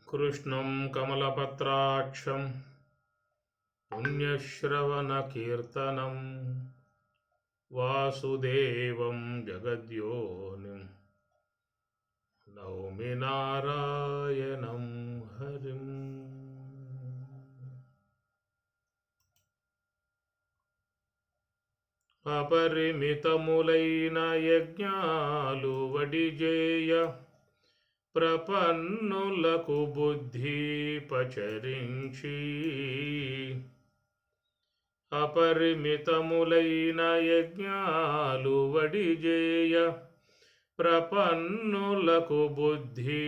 कृष्णं कमलपत्राक्षं पुण्यश्रवणकीर्तनं वासुदेवं जगद्योनिं नौमि नारायणं हरिम्। अपरिमितमुलैన యజ్ఞాలు వడిజేయ ప్రపన్నులకు బుద్ధి పచరించి అపరిమితములైన యజ్ఞాలు వడిజేయ ప్రపన్నులకు బుద్ధి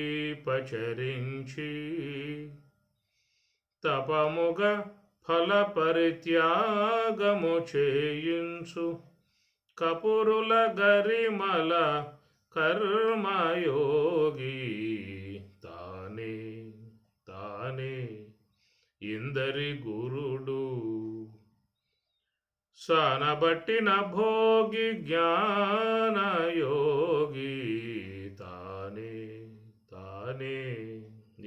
పచరించి తపముగ ఫల పరిత్యాగము చేయించు కపురుల గరిమల కర్మయోగి తానే తానే ఇందరి గురుడు సానబట్టిన భోగి జ్ఞానయోగి తానే తానే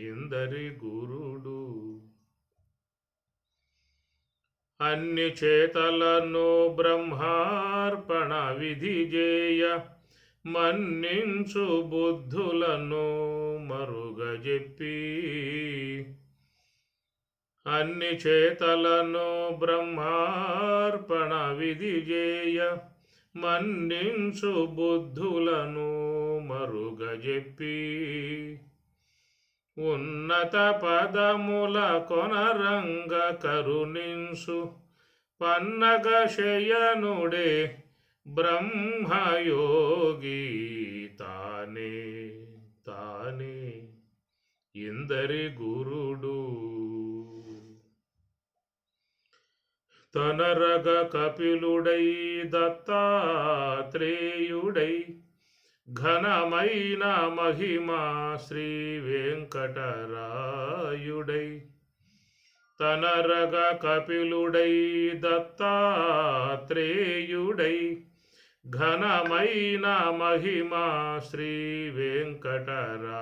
ఇందరి గురుడు అన్ని చేతలను బ్రహ్మార్పణ విధి చేయ మన్నించు బుద్ధులను మరుగజెప్పి అన్ని చేతలను బ్రహ్మార్పణ విధి చేయ మన్నించు బుద్ధులను మరుగజెప్పి ఉన్నత పదముల కొనరంగ కరుణింసు పన్నగ శయనుడే బ్రహ్మయోగి తానే తానే ఇందరి గురుడు తనరగ కపిలుడై దత్తాత్రేయుడై ఘనమైన మహిమా శ్రీ వెంకటరాయుడై తనరగ కపిలుడై దత్తాత్రేయుడై ఘనమైన మహిమా శ్రీ వెంకటరాయుడై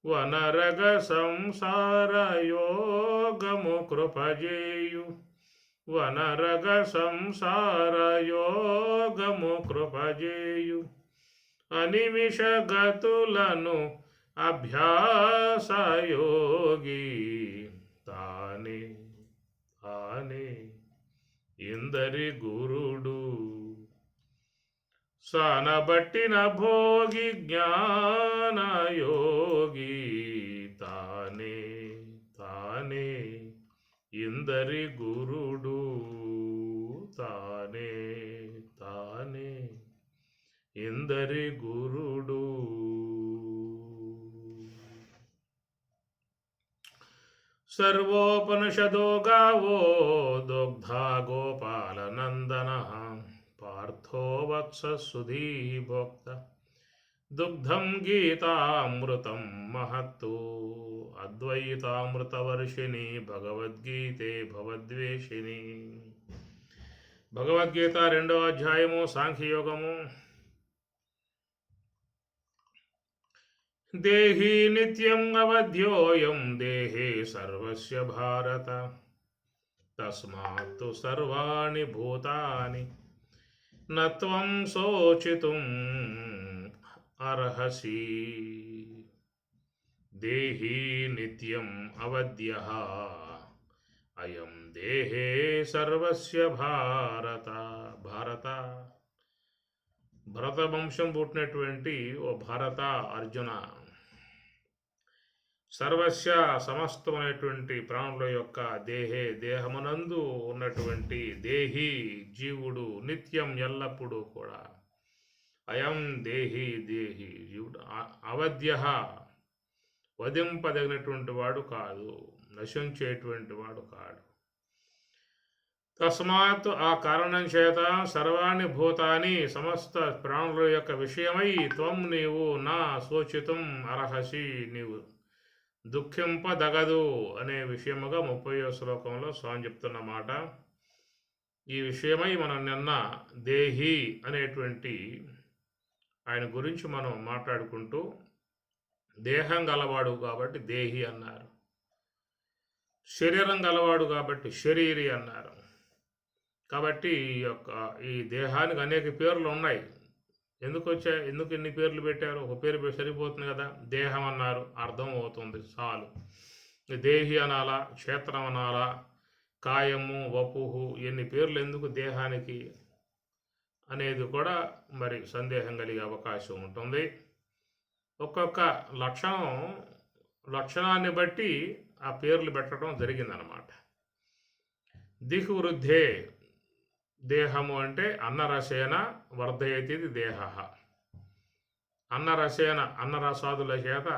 వనరగ సంసార యోగము కృపజేయు వనరగ సంసార యోగము కృపజేయు అనిమిష గతులను అభ్యాసయోగి తానే తానే ఇందరి గురుడు సానబట్టిన భోగి జ్ఞానయోగి తానే తానే ఇందరి గురుడు తానే తానే ఇందరి గురుడు సర్వోపనిషదో గావో దుగ్ధా గోపాలనందన పార్థో వత్స సుధీ భోక్త దుగ్ధం గీతామృతం మహత్తు అద్వైతామృతవర్షిణి భగవద్గీతే భవద్వేషిణి. భగవద్గీత 2వ అధ్యాయము సాంఖ్యయోగము. దేహి నిత్యం అవధ్యోయం దేహే సర్వస్య భారత తస్మాత్తు సర్వాణి భూతాని నత్వం శోచితుం అర్హసి. దేహి నిత్యం అవధ్యః అయం దేహే సర్వస్య భారత. భరతవంశం పుట్టినటువంటి ఓ భారత అర్జున, సర్వస్య సమస్తమైనటువంటి ప్రాణుల యొక్క దేహమునందు ఉన్నటువంటి దేహి జీవుడు నిత్యం ఎల్లప్పుడూ కూడా అయం దేహి జీవుడు అవధ్యః వధింపదగినటువంటి వాడు కాదు, నశించేటువంటి వాడు కాడు. తస్మాత్ ఆ కారణం చేత సర్వాణి భూతాని సమస్త ప్రాణుల యొక్క విషయమై త్వం నీవు నా శోచితం అర్హసి నీవు దుఃఖింపదగదు అనే విషయముగా 30వ శ్లోకంలో స్వామి చెప్తున్న మాట. ఈ విషయమై మనం నిన్న దేహి అనేటువంటి ఆయన గురించి మనం మాట్లాడుకుంటూ దేహం గలవాడు కాబట్టి దేహి అన్నారు. శరీరం గలవాడు కాబట్టి శరీరి అన్నారు. కాబట్టి ఈ దేహానికి అనేక పేర్లు ఉన్నాయి. ఎందుకు ఇన్ని పేర్లు పెట్టారు? ఒక పేరు సరిపోతుంది కదా. దేహం అన్నారు, అర్థం అవుతుంది చాలు. దేహి అనాలా, క్షేత్రం అనాలా, కాయము, వపుహు, ఎన్ని పేర్లు ఎందుకు దేహానికి అనేది కూడా మరి సందేహం కలిగే అవకాశం ఉంటుంది. ఒక్కొక్క లక్షణాన్ని బట్టి ఆ పేర్లు పెట్టడం జరిగిందనమాట. దిహు వృద్ధే, దేహము అంటే అన్నరసేన వర్ధయతి దేహ. అన్నరసాదుల చేత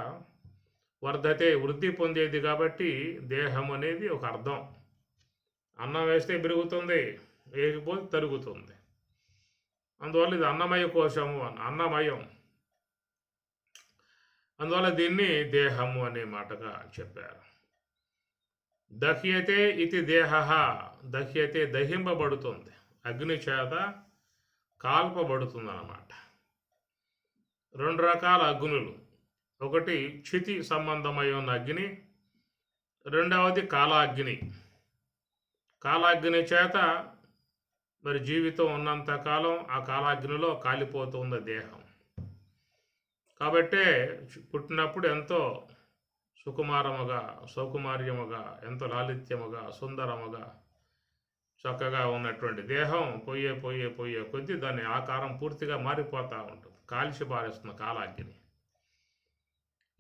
వర్ధతే, వృద్ధి పొందేది కాబట్టి దేహం అనేది ఒక అర్థం. అన్నం వేస్తే పెరుగుతుంది, వేయకపోతే తరుగుతుంది. అందువల్ల ఇది అన్నమయ కోశము, అన్నమయం. అందువల్ల దీన్ని దేహము అనే మాటగా చెప్పారు. దహ్యతే ఇది దేహ, దహ్యతే దహింపబడుతుంది, అగ్ని చేత కాల్పబడుతుంది అన్నమాట. 2 రకాల అగ్నులు, ఒకటి క్షితి సంబంధమై ఉన్న అగ్ని, రెండవది కాలాగ్ని. కాలాగ్ని చేత మరి జీవితం ఉన్నంతకాలం ఆ కాలాగ్నిలో కాలిపోతుంది దేహం. కాబట్టే పుట్టినప్పుడు ఎంతో సుకుమారముగా, సౌకుమార్యముగా, ఎంతో లాలిత్యముగా, సుందరముగా, చక్కగా ఉన్నటువంటి దేహం పోయే కొద్దీ దాని ఆకారం పూర్తిగా మారిపోతూ ఉంటుంది. కాల్చి పారేస్తున్న కాలాగ్ని.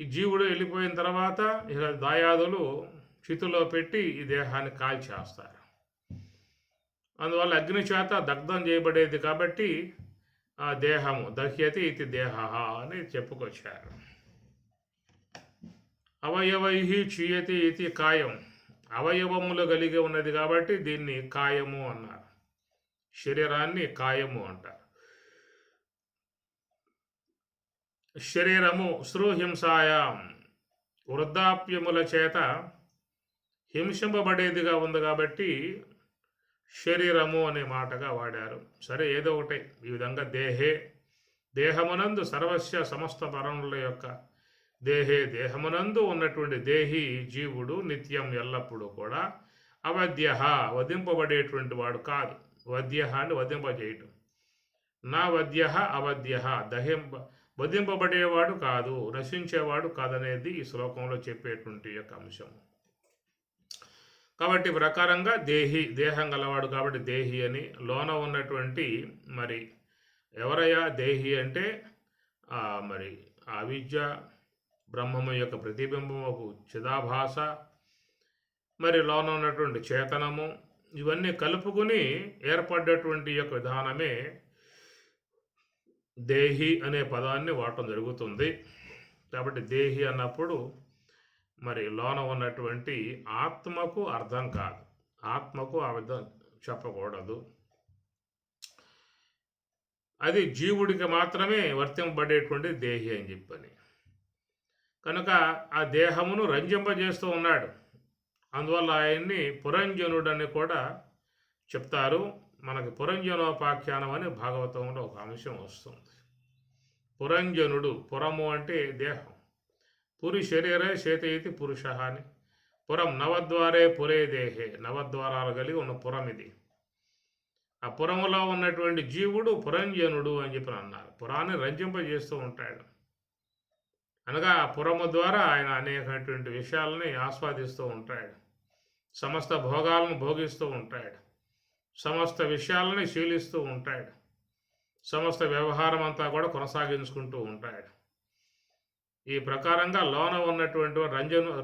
ఈ జీవుడు వెళ్ళిపోయిన తర్వాత ఇక దాయాదులు చితిలో పెట్టి ఈ దేహాన్ని కాల్చేస్తారు. అందువల్ల అగ్ని చేత దగ్ధం చేయబడేది కాబట్టి ఆ దేహము దహ్యతి ఇది దేహ అని చెప్పుకొచ్చారు. అవయవై క్షీయతి ఇది కాయం, అవయవములు కలిగి ఉన్నది కాబట్టి దీన్ని కాయము అన్నారు. శరీరాన్ని కాయము అంటారు. శరీరము శ్రూహింసాయాం, వృద్ధాప్యముల చేత హింసింపబడేదిగా ఉంది కాబట్టి శరీరము అనే మాటగా వాడారు. సరే, ఏదో ఒకటి. ఈ విధంగా దేహమునందు సర్వస్య సమస్త పరముల యొక్క దేహమునందు ఉన్నటువంటి దేహి జీవుడు నిత్యం ఎల్లప్పుడూ కూడా అవధ్య, వధింపబడేటువంటి వాడు కాదు. వధ్య అని వధింపజేయటం. నా వధ్య అవధ్య, వధింపబడేవాడు కాదు, నశించేవాడు కాదనేది ఈ శ్లోకంలో చెప్పేటువంటి యొక్క అంశం. కాబట్టి ప్రకారంగా దేహం గలవాడు కాబట్టి దేహి అని. లోన ఉన్నటువంటి మరి ఎవరయ్యా దేహి అంటే మరి అవిద్య, బ్రహ్మము యొక్క ప్రతిబింబము, చిదాభాస, మరి లోన ఉన్నటువంటి చేతనము, ఇవన్నీ కలుపుకుని ఏర్పడ్డటువంటి యొక్క విధానమే దేహి అనే పదాన్ని వాడటం జరుగుతుంది. కాబట్టి దేహి అన్నప్పుడు మరి లోన ఉన్నటువంటి ఆత్మకు అర్థం కాదు, ఆత్మకు ఆ విధం చెప్పకూడదు. అది జీవుడికి మాత్రమే వర్తింపబడేటువంటి దేహి అని చెప్పని. కనుక ఆ దేహమును రంజింపజేస్తూ ఉన్నాడు. అందువల్ల ఆయన్ని పురంజనుడని కూడా చెప్తారు. మనకి పురంజనోపాఖ్యానం అని భాగవతంలో ఒక అంశం వస్తుంది. పురంజనుడు, పురము అంటే దేహం. పురి శరీరే శేతయితి పురుష అని. పురం నవద్వారే పురే దేహే, నవద్వారాలు కలిగి ఉన్న పురం ఇది. ఆ పురములో ఉన్నటువంటి జీవుడు పురంజనుడు అని చెప్పి అన్నారు. పురాన్ని రంజింపజేస్తూ ఉంటాడు. అనగా ఆ పురము ద్వారా ఆయన అనేకటువంటి విషయాలని ఆస్వాదిస్తూ ఉంటాడు. సమస్త భోగాలను భోగిస్తూ ఉంటాడు. సమస్త విషయాలని శీలిస్తూ ఉంటాడు. సమస్త వ్యవహారం అంతా కూడా కొనసాగించుకుంటూ ఉంటాడు. ఈ ప్రకారంగా లోన ఉన్నటువంటి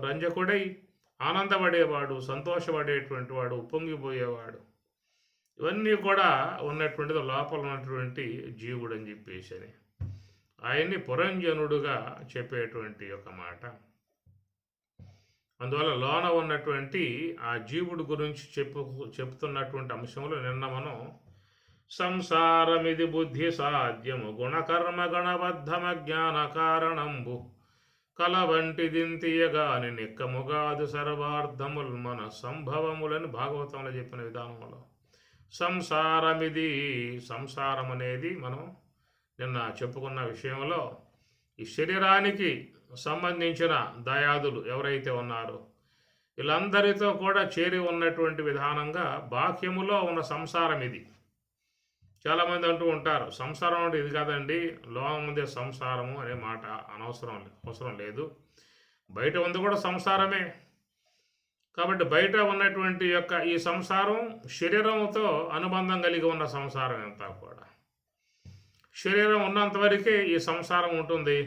రంజకుడై ఆనందపడేవాడు, సంతోషపడేటువంటి వాడు, ఉప్పొంగిపోయేవాడు, ఇవన్నీ కూడా ఉన్నటువంటిది లోపల ఉన్నటువంటి జీవుడు అని చెప్పేసి అని ఆయన్ని పురంజనుడుగా చెప్పేటువంటి ఒక మాట. అందువల్ల లోన ఉన్నటువంటి ఆ జీవుడు గురించి చెప్తున్నటువంటి అంశంలో నిన్న మనం సంసారమిది బుద్ధి సాధ్యము గుణకర్మ గణబద్ధమ జ్ఞాన కారణంబు కల వంటిదింతియగాని నిక్కముగాదు సర్వార్థముల్ మన సంభవములని భాగవతంలో చెప్పిన విధానంలో సంసారమిది, సంసారం అనేది మనం నిన్న చెప్పుకున్న విషయంలో ఈ శరీరానికి సంబంధించిన దయాదులు ఎవరైతే ఉన్నారో వీళ్ళందరితో కూడా చేరి ఉన్నటువంటి విధానంగా బాహ్యములో ఉన్న సంసారం ఇది. చాలామంది అంటూ ఉంటారు, సంసారం అంటే ఇది కాదండి, లోహం ముందే సంసారము అనే మాట అవసరం లేదు. బయట ఉంది కూడా సంసారమే. కాబట్టి బయట ఉన్నటువంటి యొక్క ఈ సంసారం శరీరంతో అనుబంధం కలిగి ఉన్న సంసారం అంతా కూడా. శరీరం ఉన్నంత వరకే ఈ సంసారం ఉంటుంది.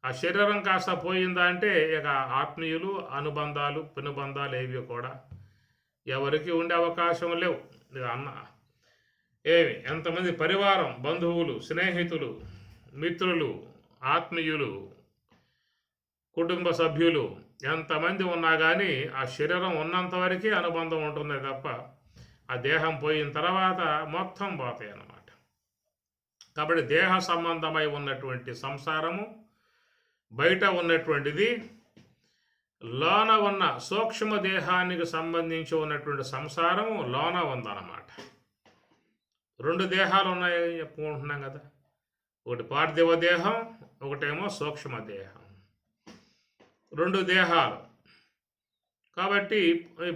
ఆ శరీరం కాస్త పోయిందా అంటే ఇక ఆత్మీయులు అనుబంధాలు పెనుబంధాలు ఏవి కూడా ఎవరికి ఉండే అవకాశం లేవు. ఇక ఎంతమంది పరివారం, బంధువులు, స్నేహితులు, మిత్రులు, ఆత్మీయులు, కుటుంబ సభ్యులు ఎంతమంది ఉన్నా కానీ ఆ శరీరం ఉన్నంత వరకే అనుబంధం ఉంటుంది తప్ప ఆ దేహం పోయిన తర్వాత మొత్తం పోతాయి అన్నమాట. కాబట్టి దేహ సంబంధమై ఉన్నటువంటి సంసారము బయట ఉన్నటువంటిది, లోన ఉన్న సూక్ష్మ దేహానికి సంబంధించి ఉన్నటువంటి సంసారము లోన ఉందన్నమాట. 2 దేహాలు ఉన్నాయని చెప్పుకుంటున్నాం కదా, ఒకటి పార్థివ దేహం, ఒకటేమో సూక్ష్మ దేహం. 2 దేహాలు. కాబట్టి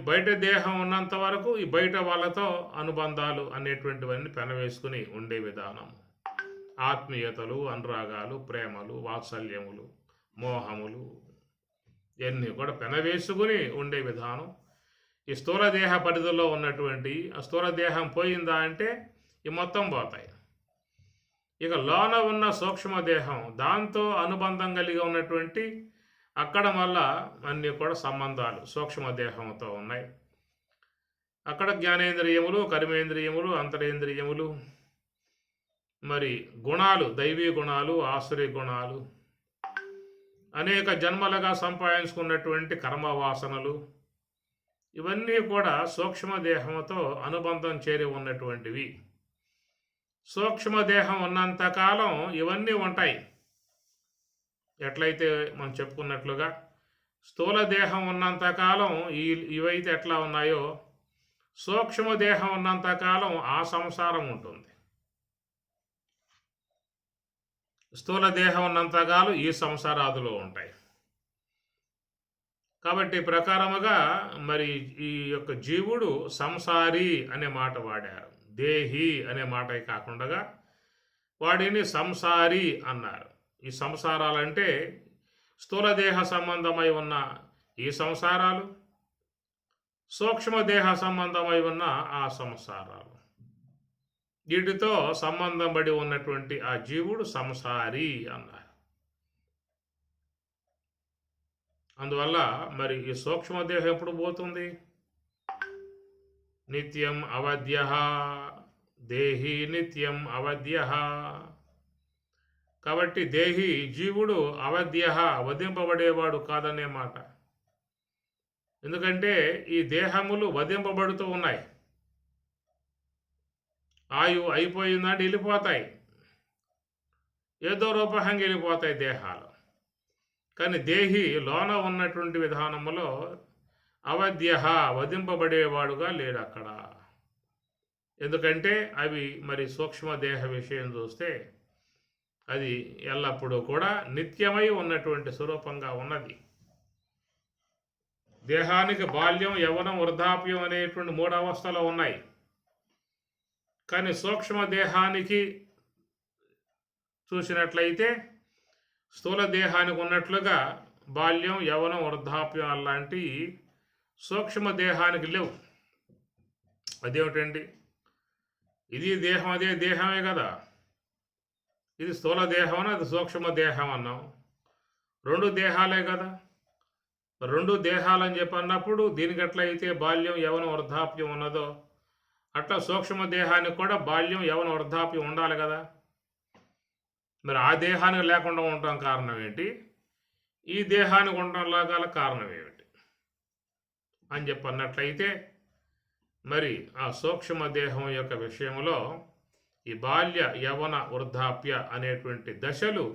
బయట దేహం ఉన్నంత వరకు ఈ బయట వాళ్ళతో అనుబంధాలు అనేటువంటివన్నీ పెనవేసుకుని ఉండే విధానం, ఆత్మీయతలు, అనురాగాలు, ప్రేమలు, వాత్సల్యములు, మోహములు ఇవన్నీ కూడా పెనవేసుకుని ఉండే విధానం. ఈ స్థూల దేహ పరిధిలో ఉన్నటువంటి ఆ స్థూల దేహం పోయిందా అంటే ఈ మొత్తం పోతాయి. ఇక లోన ఉన్న సూక్ష్మ దేహం, దాంతో అనుబంధం కలిగి ఉన్నటువంటి అక్కడ మళ్ళా అన్నీ కూడా సంబంధాలు సూక్ష్మ దేహంతో ఉన్నాయి. అక్కడ జ్ఞానేంద్రియములు, కర్మేంద్రియములు, అంతరేంద్రియములు, మరి గుణాలు, దైవీ గుణాలు, ఆసురీ గుణాలు, అనేక జన్మలుగా సంపాదించుకున్నటువంటి కర్మవాసనలు, ఇవన్నీ కూడా సూక్ష్మదేహంతో అనుబంధం చేరి ఉన్నటువంటివి. సూక్ష్మదేహం ఉన్నంతకాలం ఇవన్నీ ఉంటాయి. ఎట్లయితే మనం చెప్పుకున్నట్లుగా స్థూల దేహం ఉన్నంతకాలం ఇవైతే ఎట్లా ఉన్నాయో సూక్ష్మదేహం ఉన్నంతకాలం ఆ సంసారం ఉంటుంది. స్థూల దేహం ఉన్నంతకాలం ఈ సంసారాదులు ఉంటాయి. కాబట్టి ప్రకారముగా మరి ఈ యొక్క జీవుడు సంసారి అనే మాట వాడారు, దేహి అనే మాట కాకుండా వాడిని సంసారి అన్నారు. ఈ సంసారాలంటే స్థూలదేహ సంబంధమై ఉన్న ఈ సంసారాలు, సూక్ష్మదేహ సంబంధమై ఉన్న ఆ సంసారాలు, వీటితో సంబంధం పడి ఉన్నటువంటి ఆ జీవుడు సంసారి అన్నారు. అందువల్ల మరి ఈ సూక్ష్మదేహం ఎప్పుడు పోతుంది? నిత్యం అవధ్య, దేహి నిత్యం అవధ్య. కాబట్టి దేహి జీవుడు అవధ్య, వధింపబడేవాడు కాదనే మాట. ఎందుకంటే ఈ దేహములు వధింపబడుతూ ఉన్నాయి. ఆయువు అయిపోయిందంటే వెళ్ళిపోతాయి, ఏదో రూపంగా వెళ్ళిపోతాయి దేహాలు. కానీ దేహి లోన ఉన్నటువంటి విధానములో అవధ్య, వధింపబడేవాడుగా లేడు అక్కడ. ఎందుకంటే అవి మరి సూక్ష్మదేహ విషయం చూస్తే అది ఎల్లప్పుడూ కూడా నిత్యమై ఉన్నటువంటి స్వరూపంగా ఉన్నది. దేహానికి బాల్యం, యవ్వనం, వృద్ధాప్యం అనేటువంటి 3 అవస్థలు ఉన్నాయి. కానీ సూక్ష్మదేహానికి చూసినట్లయితే స్థూల దేహానికి ఉన్నట్లుగా బాల్యం, యవ్వనం, వృద్ధాప్యం అలాంటి సూక్ష్మదేహానికి లేవు. అదేమిటండి? ఇది దేహం, అదే దేహమే కదా. ఇది స్థూల దేహం అని, అది సూక్ష్మ దేహం అన్నాం. 2 దేహాలే కదా. 2 దేహాలని చెప్పి అన్నప్పుడు దీనికి ఎట్లయితే బాల్యం, యవ్వనం, వృద్ధాప్యం ఉన్నదో అట్లా సూక్ష్మ దేహానికి కూడా బాల్యం, యవ్వనం, వృద్ధాప్యం ఉండాలి కదా. మరి ఆ దేహానికి లేకుండా ఉండటం కారణం ఏంటి? ఈ దేహానికి ఉండటం లాగాల కారణం ఏమిటి అని చెప్పి అన్నట్లయితే మరి ఆ సూక్ష్మ దేహం యొక్క విషయంలో ఈ బాల్య, యవ్వన, వృద్ధాప్య అనేటువంటి దశలు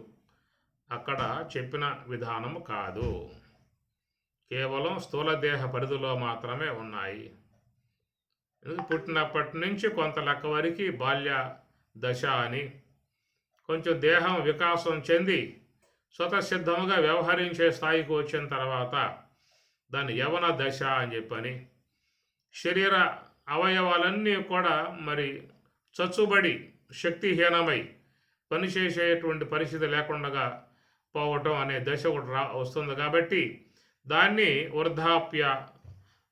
అక్కడ చెప్పిన విధానము కాదు. కేవలం స్థూలదేహ పరిధిలో మాత్రమే ఉన్నాయి. పుట్టినప్పటి నుంచి కొంత లెక్క వరకు బాల్య దశ అని, కొంచెం దేహం వికాసం చెంది స్వతసిద్ధముగా వ్యవహరించే స్థాయికి వచ్చిన తర్వాత దాన్ని యవన దశ అని చెప్పని, శరీర అవయవాలన్నీ కూడా మరి చచ్చుబడి శక్తిహీనమై పనిచేసేటువంటి పరిస్థితి లేకుండా పోవటం అనే దశ ఒకటి వస్తుంది. కాబట్టి దాన్ని వృద్ధాప్య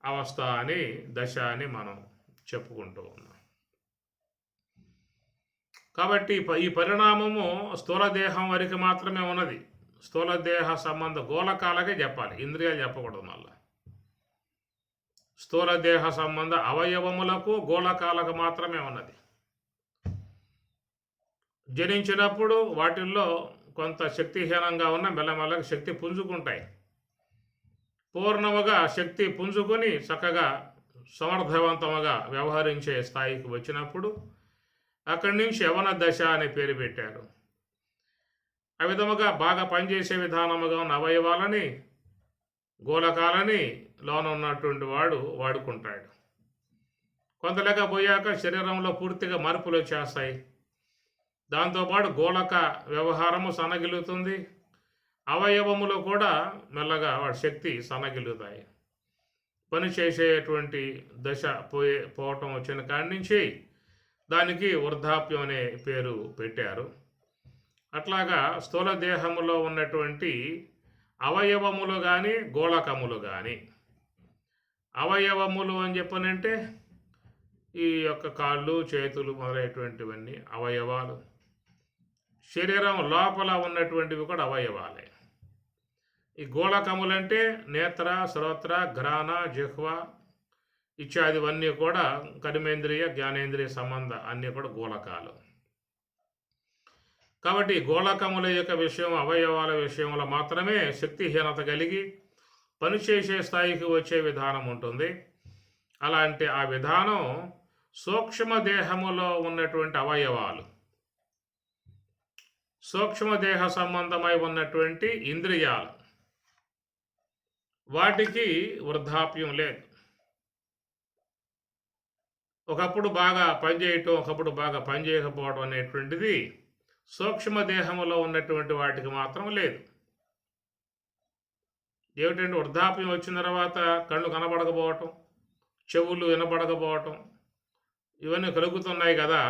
అవస్థ అని దశ అని మనం చెప్పుకుంటూ ఉన్నాం. కాబట్టి ఈ పరిణామము స్థూల దేహం వరకు మాత్రమే ఉన్నది. స్థూల దేహ సంబంధ గోళకాలకే చెప్పాలి, ఇంద్రియాలు చెప్పకూడదు. మళ్ళా స్థూల దేహ సంబంధ అవయవములకు గోళకాలకు మాత్రమే ఉన్నది. జనించినప్పుడు వాటిల్లో కొంత శక్తిహీనంగా ఉన్న మెల్లమెల్లగా శక్తి పుంజుకుంటాయి. పూర్ణముగా శక్తి పుంజుకొని చక్కగా సమర్థవంతముగా వ్యవహరించే స్థాయికి వచ్చినప్పుడు అక్కడి నుంచి యవన దశ అనే పేరు పెట్టారు. ఆ విధముగా బాగా పనిచేసే విధానముగా ఉన్న అవయవాలని గోళకాలని లోన ఉన్నటువంటి వాడు వాడుకుంటాడు. కొంతలేక పోయాక శరీరంలో పూర్తిగా మార్పులు వచ్చేస్తాయి. దాంతోపాటు గోళక వ్యవహారము సన్నగిలుతుంది. అవయవములో కూడా మెల్లగా వాడి శక్తి సన్నగిలుతాయి. పని చేసేటువంటి దశ పోవటం వచ్చిన కాడి నుంచి దానికి వృద్ధాప్యం అనే పేరు పెట్టారు. అట్లాగా స్థూల దేహములో ఉన్నటువంటి అవయవములు కానీ గోళకములు కానీ, అవయవములు అని చెప్పనంటే ఈ యొక్క కాళ్ళు చేతులు మొదలైనటువంటివన్నీ అవయవాలు. శరీరం లోపల ఉన్నటువంటివి కూడా అవయవాలే. ఈ గోళకములంటే నేత్ర, శ్రోత్ర, ఘ్రాణ, జిహ్వ ఇత్యాదివన్నీ కూడా కర్మేంద్రియ జ్ఞానేంద్రియ సంబంధ అన్నీ కూడా గోళకాలు. కాబట్టి గోళకముల యొక్క విషయం, అవయవాల విషయంలో మాత్రమే శక్తిహీనత కలిగి పనిచేసే స్థాయికి వచ్చే విధానం ఉంటుంది. అలాంటి ఆ విధానం సూక్ష్మ దేహములో ఉన్నటువంటి అవయవాలు, సూక్ష్మదేహ సంబంధమై ఉన్నటువంటి ఇంద్రియాలు, వాటికి వృద్ధాప్యం లేదు. ఒకప్పుడు బాగా పనిచేయటం, ఒకప్పుడు బాగా పనిచేయకపోవడం అనేటువంటిది సూక్ష్మదేహములో ఉన్నటువంటి వాటికి మాత్రం లేదు. ఏమిటంటే వృద్ధాప్యం వచ్చిన తర్వాత కళ్ళు కనబడకపోవటం, చెవులు వినపడకపోవటం ఇవన్నీ కలుగుతున్నాయి కదా.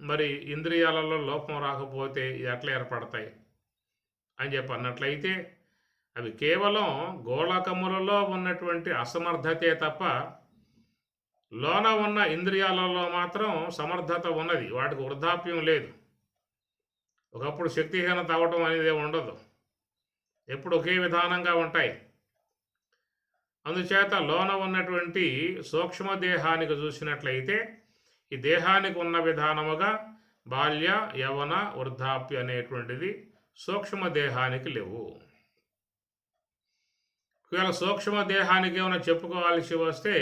మరి ఇంద్రియాలలో లోపం రాకపోతే ఎట్లా ఏర్పడతాయి అని చెప్పి అన్నట్లయితే అవి కేవలం గోళకములలో ఉన్నటువంటి అసమర్థతే తప్ప లోన ఉన్న ఇంద్రియాలలో మాత్రం సమర్థత ఉన్నది. వాటికి వృద్ధాప్యం లేదు. ఒకప్పుడు శక్తిహీనత అవ్వటం అనేది ఉండదు. ఎప్పుడు ఒకే విధానంగా ఉంటాయి. అందుచేత లోన ఉన్నటువంటి సూక్ష్మదేహానికి చూసినట్లయితే ఈ దేహానికి ఉన్న విధానముగా బాల్య, యవన, వృద్ధాప్య అనేటువంటిది సూక్ష్మదేహానికి లేవు. ఒకవేళ సూక్ష్మదేహానికి ఏమైనా చెప్పుకోవాల్సి వస్తే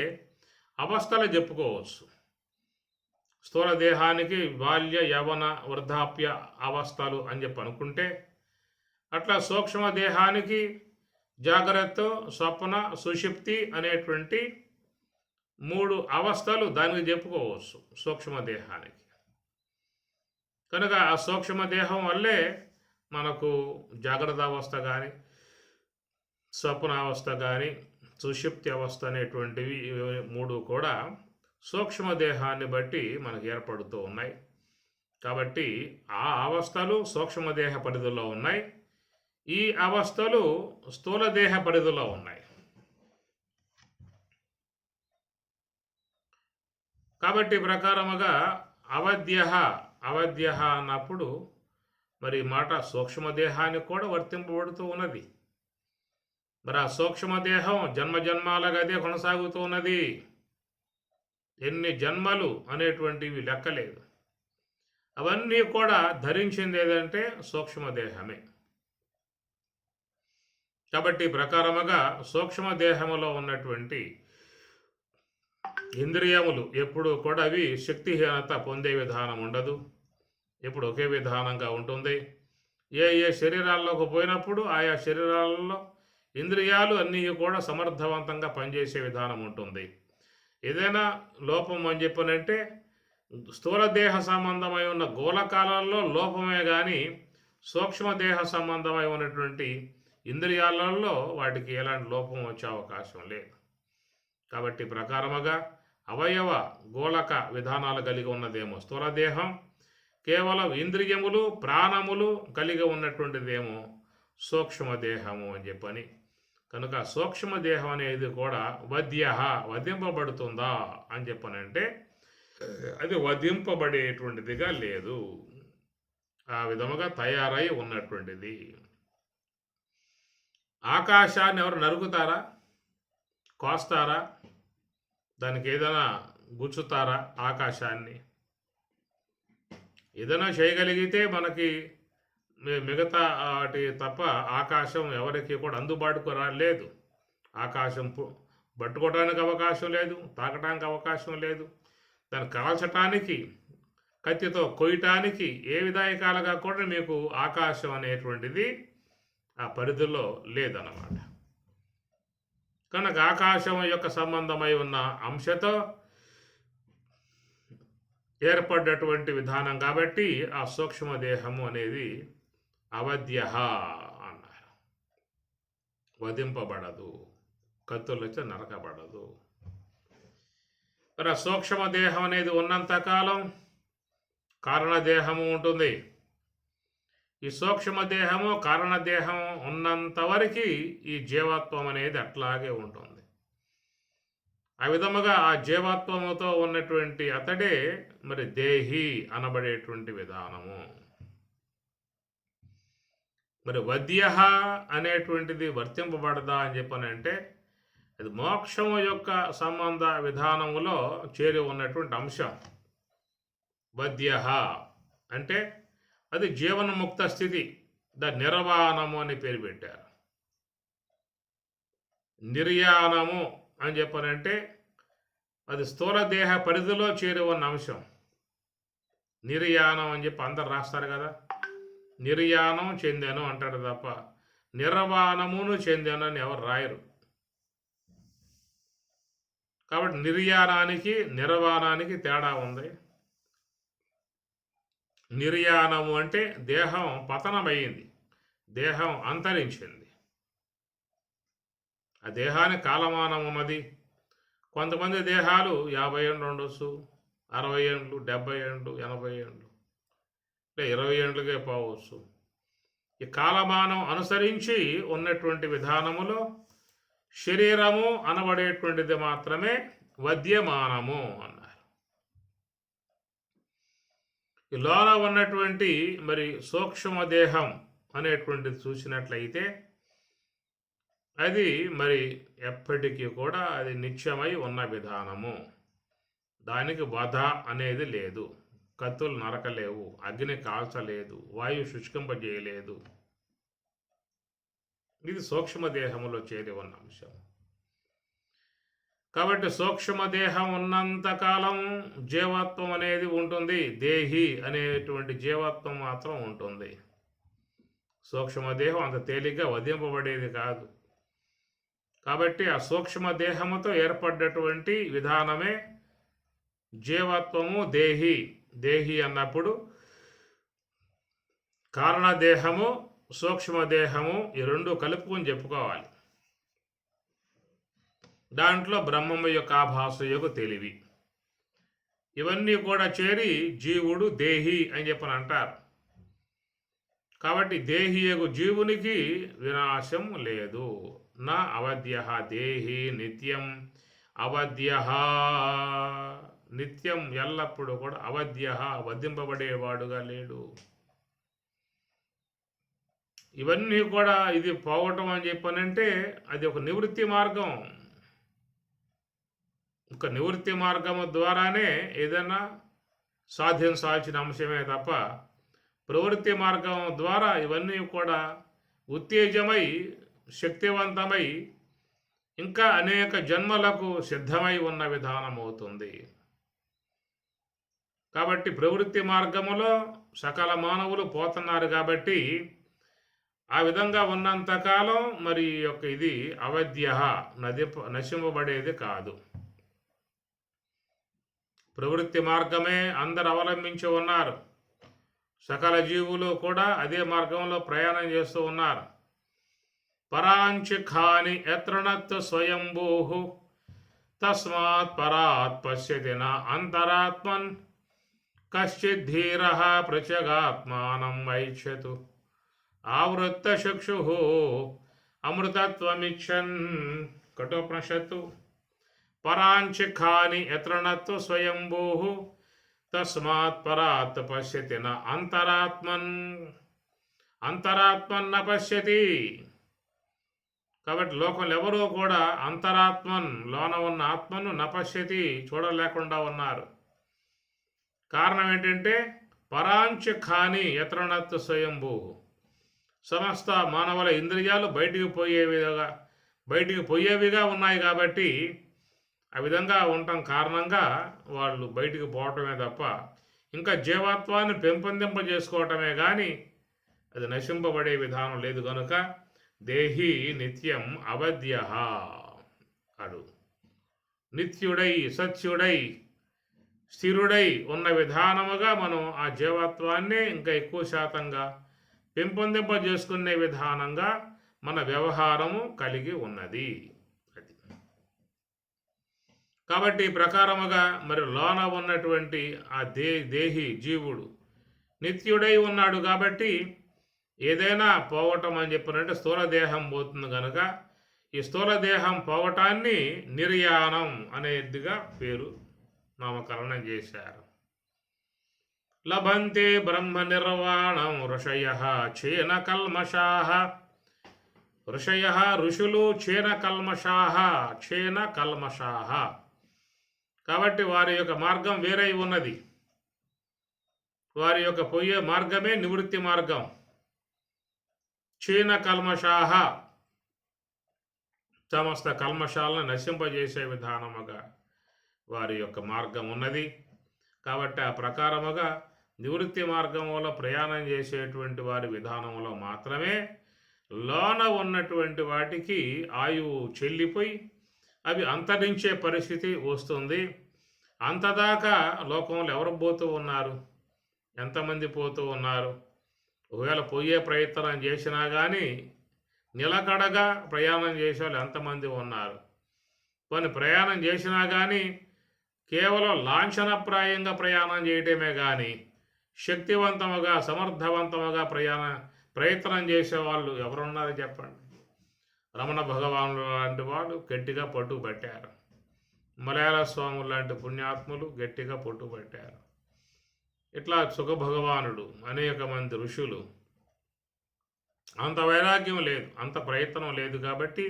అవస్థలు చెప్పుకోవచ్చు. స్థూల దేహానికి బాల్య, యవన, వృద్ధాప్య అవస్థలు అని చెప్పి అనుకుంటే, అట్లా సూక్ష్మదేహానికి జాగ్రత్త, స్వప్న, సుషుప్తి అనేటువంటి 3 అవస్థలు దానికి చెప్పుకోవచ్చు సూక్ష్మదేహానికి. కనుక ఆ సూక్ష్మదేహం వల్లే మనకు జాగ్రత్త అవస్థ కానీ, స్వప్నావస్థ కానీ, సుషుప్తి అవస్థ అనేటువంటివి 3 కూడా సూక్ష్మదేహాన్ని బట్టి మనకు ఏర్పడుతూ ఉన్నాయి. కాబట్టి ఆ అవస్థలు సూక్ష్మదేహ పరిధిలో ఉన్నాయి. ఈ అవస్థలు స్థూలదేహ పరిధిలో ఉన్నాయి. కాబట్టి ప్రకారముగా అవధ్య అన్నప్పుడు మరి మాట సూక్ష్మదేహానికి కూడా వర్తింపబడుతూ ఉన్నది. మరి ఆ సూక్ష్మదేహం జన్మజన్మాలుగా అదే కొనసాగుతూ ఉన్నది. ఎన్ని జన్మలు అనేటువంటివి లెక్కలేదు. అవన్నీ కూడా ధరించింది ఏదంటే సూక్ష్మదేహమే. కాబట్టి ప్రకారముగా సూక్ష్మదేహములో ఉన్నటువంటి ఇంద్రియములు ఎప్పుడు కూడా అవి శక్తిహీనత పొందే విధానం ఉండదు. ఎప్పుడు ఒకే విధానంగా ఉంటుంది. ఏ శరీరాల్లోకి పోయినప్పుడు ఆయా శరీరాలలో ఇంద్రియాలు అన్నీ కూడా సమర్థవంతంగా పనిచేసే విధానం ఉంటుంది. ఏదైనా లోపం అని చెప్పనంటే స్థూలదేహ సంబంధమై ఉన్న గోళకాలలో లోపమే కానీ సూక్ష్మదేహ సంబంధమై ఉన్నటువంటి ఇంద్రియాలలో వాటికి ఎలాంటి లోపం వచ్చే అవకాశం లేదు. కాబట్టి ప్రకారముగా అవయవ గోళక విధానాలు కలిగి ఉన్నదేమో స్థూలదేహం, కేవలం ఇంద్రియములు ప్రాణములు కలిగి ఉన్నటువంటిదేమో సూక్ష్మదేహము అని చెప్పని. కనుక సూక్ష్మదేహం అనేది కూడా వధింపబడుతుందా అని చెప్పనంటే అది వధింపబడేటువంటిదిగా లేదు, ఆ విధముగా తయారై ఉన్నటువంటిది. ఆకాశాన్ని ఎవరు నరుకుతారా, కోస్తారా, దానికి ఏదైనా గుచ్చుతారా? ఆకాశాన్ని ఏదైనా చేయగలిగితే మనకి మిగతా వాటి తప్ప ఆకాశం ఎవరికి కూడా అందుబాటుకు లేదు. ఆకాశం పట్టుకోవడానికి అవకాశం లేదు, తాకడానికి అవకాశం లేదు, దాన్ని కాల్చటానికి కత్తితో కొయ్యటానికి ఏ విధాయకాలుగా కూడా మీకు ఆకాశం అనేటువంటిది ఆ పరిధిలో లేదన్నమాట. కనుక ఆకాశం యొక్క సంబంధమై ఉన్న అంశతో ఏర్పడ్డటువంటి విధానం కాబట్టి ఆ సూక్ష్మదేహము అనేది అవధ్య అన్నారు. వధింపబడదు, కత్తులతో నరకబడదు. మరి సూక్ష్మదేహం అనేది ఉన్నంతకాలం కారణదేహము ఉంటుంది. ఈ సూక్ష్మదేహము కారణదేహం ఉన్నంతవరకు ఈ జీవత్వం అనేది అట్లాగే ఉంటుంది. ఆ విధముగా ఆ జీవత్వముతో ఉన్నటువంటి అతడే మరి దేహి అనబడేటువంటి విధానము. మరి వధ్య అనేటువంటిది వర్తింపబడదా అని చెప్పనంటే అది మోక్షము యొక్క సంబంధ విధానములో చేరి ఉన్నటువంటి అంశం. వధ్య అంటే అది జీవన్ముక్త స్థితి, నిర్వాణము అని పేరు పెట్టారు. నిర్యాణము అని చెప్పనంటే అది స్థూల దేహ పరిధిలో చేరి ఉన్న అంశం. నిర్యాణం అని చెప్పి అందరు రాస్తారు కదా, నిర్యాణం చెందాను అంటారు తప్ప నిర్వాణమును చెందాను అని ఎవరు రాయరు. కాబట్టి నిర్యాణానికి నిర్వాణానికి తేడా ఉంది. నిర్యాణము అంటే దేహం పతనమయ్యింది, దేహం అంతరించింది. ఆ దేహానికి కాలమానం ఉన్నది. కొంతమంది దేహాలు 50 ఏళ్ళు ఉండొచ్చు, 60 ఏళ్ళు, 70 ఏళ్ళు, 80 ఏళ్ళు, 20 ఏళ్ళకే పోవచ్చు. ఈ కాలమానం అనుసరించి ఉన్నటువంటి విధానములో శరీరము అనబడేటువంటిది మాత్రమే వధ్యమానము అన్నారు. ఈ లోన ఉన్నటువంటి మరి సూక్ష్మదేహం అనేటువంటిది చూసినట్లయితే అది మరి ఎప్పటికీ కూడా అది నిత్యమై ఉన్న విధానము. దానికి వధ అనేది లేదు, కత్తులు నరకలేవు, అగ్ని కాల్చలేదు, వాయువు శుష్కింపజేయలేదు. ఇది సూక్ష్మదేహములో చేరి ఉన్న అంశం. కాబట్టి సూక్ష్మదేహం ఉన్నంతకాలం జీవత్వం అనేది ఉంటుంది, దేహి అనేటువంటి జీవత్వం మాత్రం ఉంటుంది. సూక్ష్మదేహం అంత తేలిగ్గా వధింపబడేది కాదు. కాబట్టి ఆ సూక్ష్మదేహముతో ఏర్పడ్డటువంటి విధానమే జీవత్వము, దేహి. దేహి అన్నప్పుడు కారణదేహము, సూక్ష్మదేహము ఈ రెండు కలుపుకొని చెప్పుకోవాలి. దాంట్లో బ్రహ్మము యొక్క ఆభాస యొక్క తెలివి, ఇవన్నీ కూడా చేరి జీవుడు దేహి అని చెప్పని అంటారు. కాబట్టి దేహి యొక్క జీవునికి వినాశం లేదు. నా అవధ్య దేహి నిత్యం అవధ్య, నిత్యం ఎల్లప్పుడూ కూడా అవధ్య, వధింపబడేవాడుగా లేడు. ఇవన్నీ కూడా ఇది పోవటం అని చెప్పనంటే అది ఒక నివృత్తి మార్గం. ఒక నివృత్తి మార్గము ద్వారానే ఏదైనా సాధించాల్సిన అంశమే తప్ప ప్రవృత్తి మార్గం ద్వారా ఇవన్నీ కూడా ఉత్తేజమై శక్తివంతమై ఇంకా అనేక జన్మలకు సిద్ధమై ఉన్న విధానం అవుతుంది. కాబట్టి ప్రవృత్తి మార్గములో సకల మానవులు పోతున్నారు. కాబట్టి ఆ విధంగా ఉన్నంతకాలం మరి యొక్క ఇది అవధ్య, నశింపబడేది కాదు. ప్రవృత్తి మార్గమే అందరు అవలంబించి ఉన్నారు. సకల జీవులు కూడా అదే మార్గంలో ప్రయాణం చేస్తూ ఉన్నారు. పరాంచిఖాని ఎత్రణత్ స్వయంభూ తస్మాత్ పరాత్ పశ్యతి న అంతరాత్మన్ కశ్చిద్ధీర పృచగాత్మానం వైక్షతు ఆవృత్తచక్షు అమృతత్వమిచ్చన్ కఠోపనిషత్తు. పరాంచిఖాని ఎత్రణత్ స్వయంభూ తస్మాత్ పరాత్ పశ్యతి న అంతరాత్మన్న పశ్యతి. కాబట్టి లోకంలో ఎవరూ కూడా అంతరాత్మన్ లోన ఉన్న ఆత్మను నపశ్యతి చూడలేకుండా ఉన్నారు. కారణం ఏంటంటే పరాంచిఖాని ఎత్రణత్ స్వయంభూ, సమస్త మానవుల ఇంద్రియాలు బయటికి పోయేవిగా ఉన్నాయి కాబట్టి ఆ విధంగా ఉండటం కారణంగా వాళ్ళు బయటికి పోవటమే తప్ప ఇంకా జీవాత్వాన్ని పెంపొందింపజేసుకోవటమే కానీ అది నశింపబడే విధానం లేదు. కనుక దేహి నిత్యం అవధ్య అడు నిత్యుడై సత్యుడై స్థిరుడై ఉన్న విధానముగా మనం ఆ జీవాత్వాన్ని ఇంకా ఎక్కువ శాతంగా పెంపొందింపజేసుకునే విధానంగా మన వ్యవహారము కలిగి ఉన్నది. అది కాబట్టి ఈ ప్రకారముగా మరి లోన ఉన్నటువంటి ఆ దేహి జీవుడు నిత్యుడై ఉన్నాడు కాబట్టి ఏదైనా పోవటం అని చెప్పినట్టే స్థూల దేహం పోతుంది కనుక ఈ స్థూల దేహం పోవటాన్ని నిర్యాణం అనేదిగా పేరు నామకరణం చేశారు. లభంతే బ్రహ్మ నిర్వాణం ఋషయః క్షీణ కల్మషాః. ఋషులు క్షీణ కల్మషాః. కాబట్టి వారి యొక్క మార్గం వేరై ఉన్నది. వారి యొక్క పోయే మార్గమే నివృత్తి మార్గం. క్షీణ కల్మషాః, సమస్త కల్మషాలను నశింపజేసే విధానముగా వారి యొక్క మార్గం ఉన్నది. కాబట్టి ఆ ప్రకారముగా నివృత్తి మార్గంలో ప్రయాణం చేసేటువంటి వారి విధానంలో మాత్రమే లోన ఉన్నటువంటి వాటికి ఆయువు చెల్లిపోయి అవి అంతరించే పరిస్థితి వస్తుంది. అంతదాకా లోకంలో ఎవరు పోతూ ఉన్నారు, ఎంతమంది పోతూ ఉన్నారు? ఒకవేళ పోయే ప్రయత్నం చేసినా కానీ నిలకడగా ప్రయాణం చేసే వాళ్ళు ఎంతమంది ఉన్నారు? కొన్ని ప్రయాణం చేసినా కానీ కేవలం లాంఛనప్రాయంగా ప్రయాణం చేయటమే కానీ శక్తివంతముగా సమర్థవంతముగా ప్రయత్నం చేసేవాళ్ళు ఎవరున్నారు చెప్పండి? రమణ భగవానులు లాంటి వాళ్ళు గట్టిగా పట్టుబట్టారు. మలయాళ స్వాములు లాంటి పుణ్యాత్ములు గట్టిగా పట్టుబట్టారు. ఇట్లా సుఖ భగవానుడు, అనేక మంది ఋషులు. అంత వైరాగ్యం లేదు, అంత ప్రయత్నం లేదు. కాబట్టి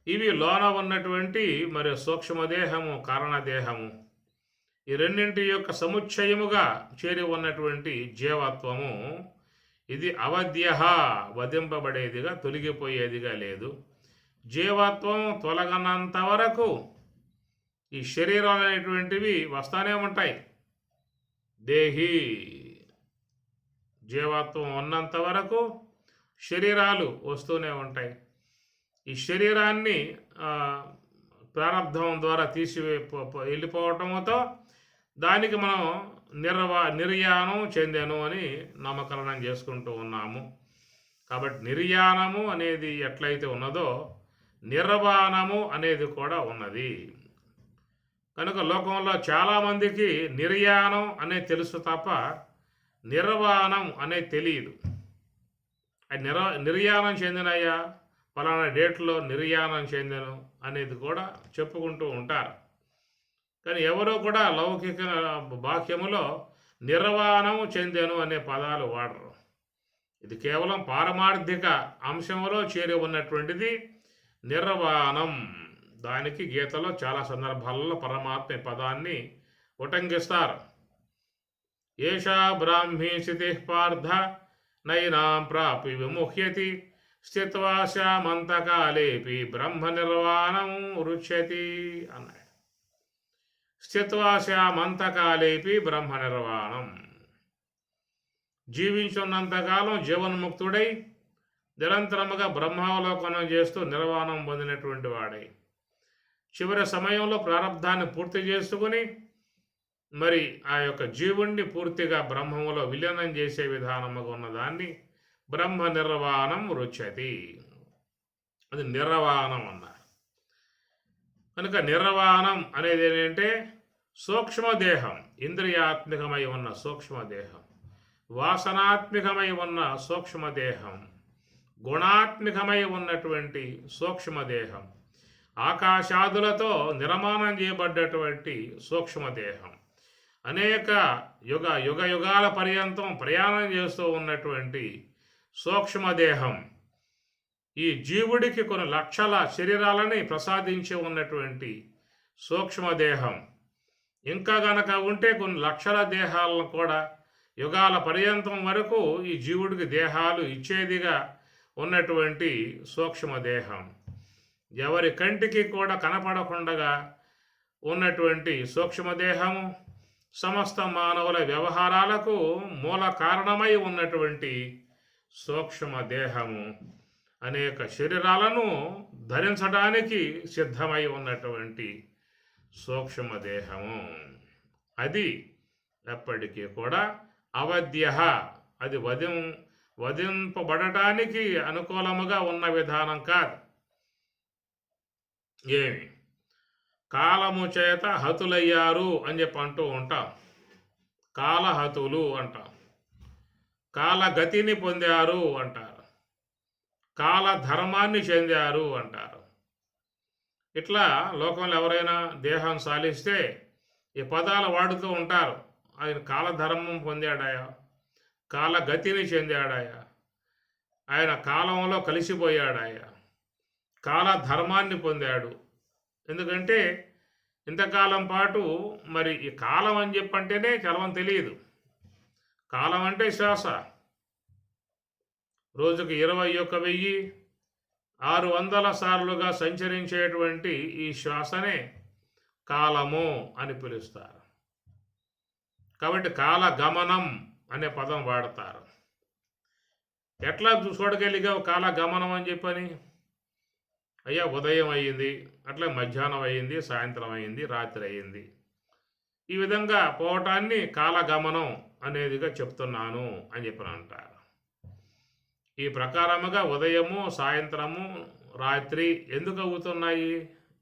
ఇవి లోన ఉన్నటువంటి మరి సూక్ష్మదేహము, కారణదేహము, ఈ రెండింటి యొక్క సముచ్చయముగా చేరి ఉన్నటువంటి జీవత్వము ఇది అవధ్య, వధింపబడేదిగా తొలగిపోయేదిగా లేదు. జీవత్వం తొలగనంత వరకు ఈ శరీరాలు అనేటువంటివి వస్తానే ఉంటాయి. దేహి జీవత్వం ఉన్నంత వరకు శరీరాలు వస్తూనే ఉంటాయి. ఈ శరీరాన్ని ప్రారంధం ద్వారా వెళ్ళిపోవటంతో దానికి మనం నిర్యాణం చెందాను అని నామకరణం చేసుకుంటూ ఉన్నాము. కాబట్టి నిర్యాణము అనేది ఎట్లయితే ఉన్నదో నిర్వాణము అనేది కూడా ఉన్నది. కనుక లోకంలో చాలామందికి నిర్యాణం అనేది తెలుసు తప్ప నిర్వాణం అనేది తెలియదు. నిర్యాణం చెందినయ్యా, ఫలానా డేట్లో నిర్యాణం చెందను అనేది కూడా చెప్పుకుంటూ ఉంటారు. కానీ ఎవరో కూడా లౌకిక వాక్యములో నిర్వాణము చెందెను అనే పదాలు వాడరు. ఇది కేవలం పారమార్థిక అంశంలో చేరి ఉన్నటువంటిది నిర్వాణం. దానికి గీతలో చాలా సందర్భాలలో పరమాత్మ పదాన్ని ఉటంకిస్తారు. ఏషా బ్రాహ్మీ స్థితి పార్థ నైనాం ప్రాపి విముహ్యతి స్థిత్వా శ్యామంతకాలేపి బ్రహ్మ నిర్వాణం రుచ్యతి అన్నాడు. స్థిత్వా శ్యామంతకాలేపి బ్రహ్మ నిర్వాణం. జీవించున్నంతకాలం జీవన్ముక్తుడై నిరంతరముగా బ్రహ్మావలోకనం చేస్తూ నిర్వాణం పొందినటువంటి వాడై చివరి సమయంలో ప్రారంధాన్ని పూర్తి చేసుకుని మరి ఆ యొక్క జీవుణ్ణి పూర్తిగా బ్రహ్మములో విలీనం చేసే విధానముగా ఉన్నదాన్ని బ్రహ్మ నిర్వాణం రుచ్యతి. అది నిర్వాణం అన్నారు. కనుక నిర్వాణం అనేది ఏంటంటే సూక్ష్మదేహం, ఇంద్రియాత్మికమై ఉన్న సూక్ష్మదేహం, వాసనాత్మికమై ఉన్న సూక్ష్మదేహం, గుణాత్మికమై ఉన్నటువంటి సూక్ష్మదేహం, ఆకాశాదులతో నిర్మాణం చేయబడ్డటువంటి సూక్ష్మదేహం, అనేక యుగాల పర్యంతం ప్రయాణం చేస్తూ ఉన్నటువంటి సూక్ష్మదేహం, ఈ జీవుడికి కొన్ని లక్షల శరీరాలని ప్రసాదించి ఉన్నటువంటి సూక్ష్మదేహం, ఇంకా గనక ఉంటే కొన్ని లక్షల దేహాలను కూడా యుగాల పర్యంతం వరకు ఈ జీవుడికి దేహాలు ఇచ్చేదిగా ఉన్నటువంటి సూక్ష్మదేహం, ఎవరి కంటికి కూడా కనపడకుండా ఉన్నటువంటి సూక్ష్మదేహము, సమస్త మానవుల వ్యవహారాలకు మూల కారణమై ఉన్నటువంటి సూక్ష్మదేహము, అనేక శరీరాలను ధరించడానికి సిద్ధమై ఉన్నటువంటి సూక్ష్మదేహము, అది ఎప్పటికీ కూడా అవధ్య, అది వధింపబడటానికి అనుకూలముగా ఉన్న విధానం కాదు. ఏమి కాలము చేత హతులయ్యారు అని చెప్పి అంటూ ఉంటాం. కాలహతులు అంటాం, కాలగతిని పొందారు అంటారు, కాల ధర్మాన్ని చెందారు అంటారు. ఇట్లా లోకంలో ఎవరైనా దేహం సాలిస్తే ఈ పదాలు వాడుతూ ఉంటారు. ఆయన కాలధర్మం పొందాడాయా, కాలగతిని చెందాడాయా, ఆయన కాలంలో కలిసిపోయాడాయా, కాలధర్మాన్ని పొందాడు. ఎందుకంటే ఇంతకాలం పాటు మరి ఈ కాలం అని చెప్పంటేనే చలవం తెలియదు. కాలం అంటే శ్వాస. రోజుకు 21,600 సార్లుగా సంచరించేటువంటి ఈ శ్వాసనే కాలము అని పిలుస్తారు. కాబట్టి కాలగమనం అనే పదం వాడతారు. ఎట్లా చూడగలిగావు కాలగమనం అని చెప్పని? అయ్యా ఉదయం అయ్యింది, అట్లా మధ్యాహ్నం అయ్యింది, సాయంత్రం అయ్యింది, రాత్రి అయ్యింది, ఈ విధంగా పోవటాన్ని కాలగమనం అనేదిగా చెప్తున్నాను అని చెప్పని అంటారు. ఈ ప్రకారముగా ఉదయము, సాయంత్రము, రాత్రి ఎందుకు అవుతున్నాయి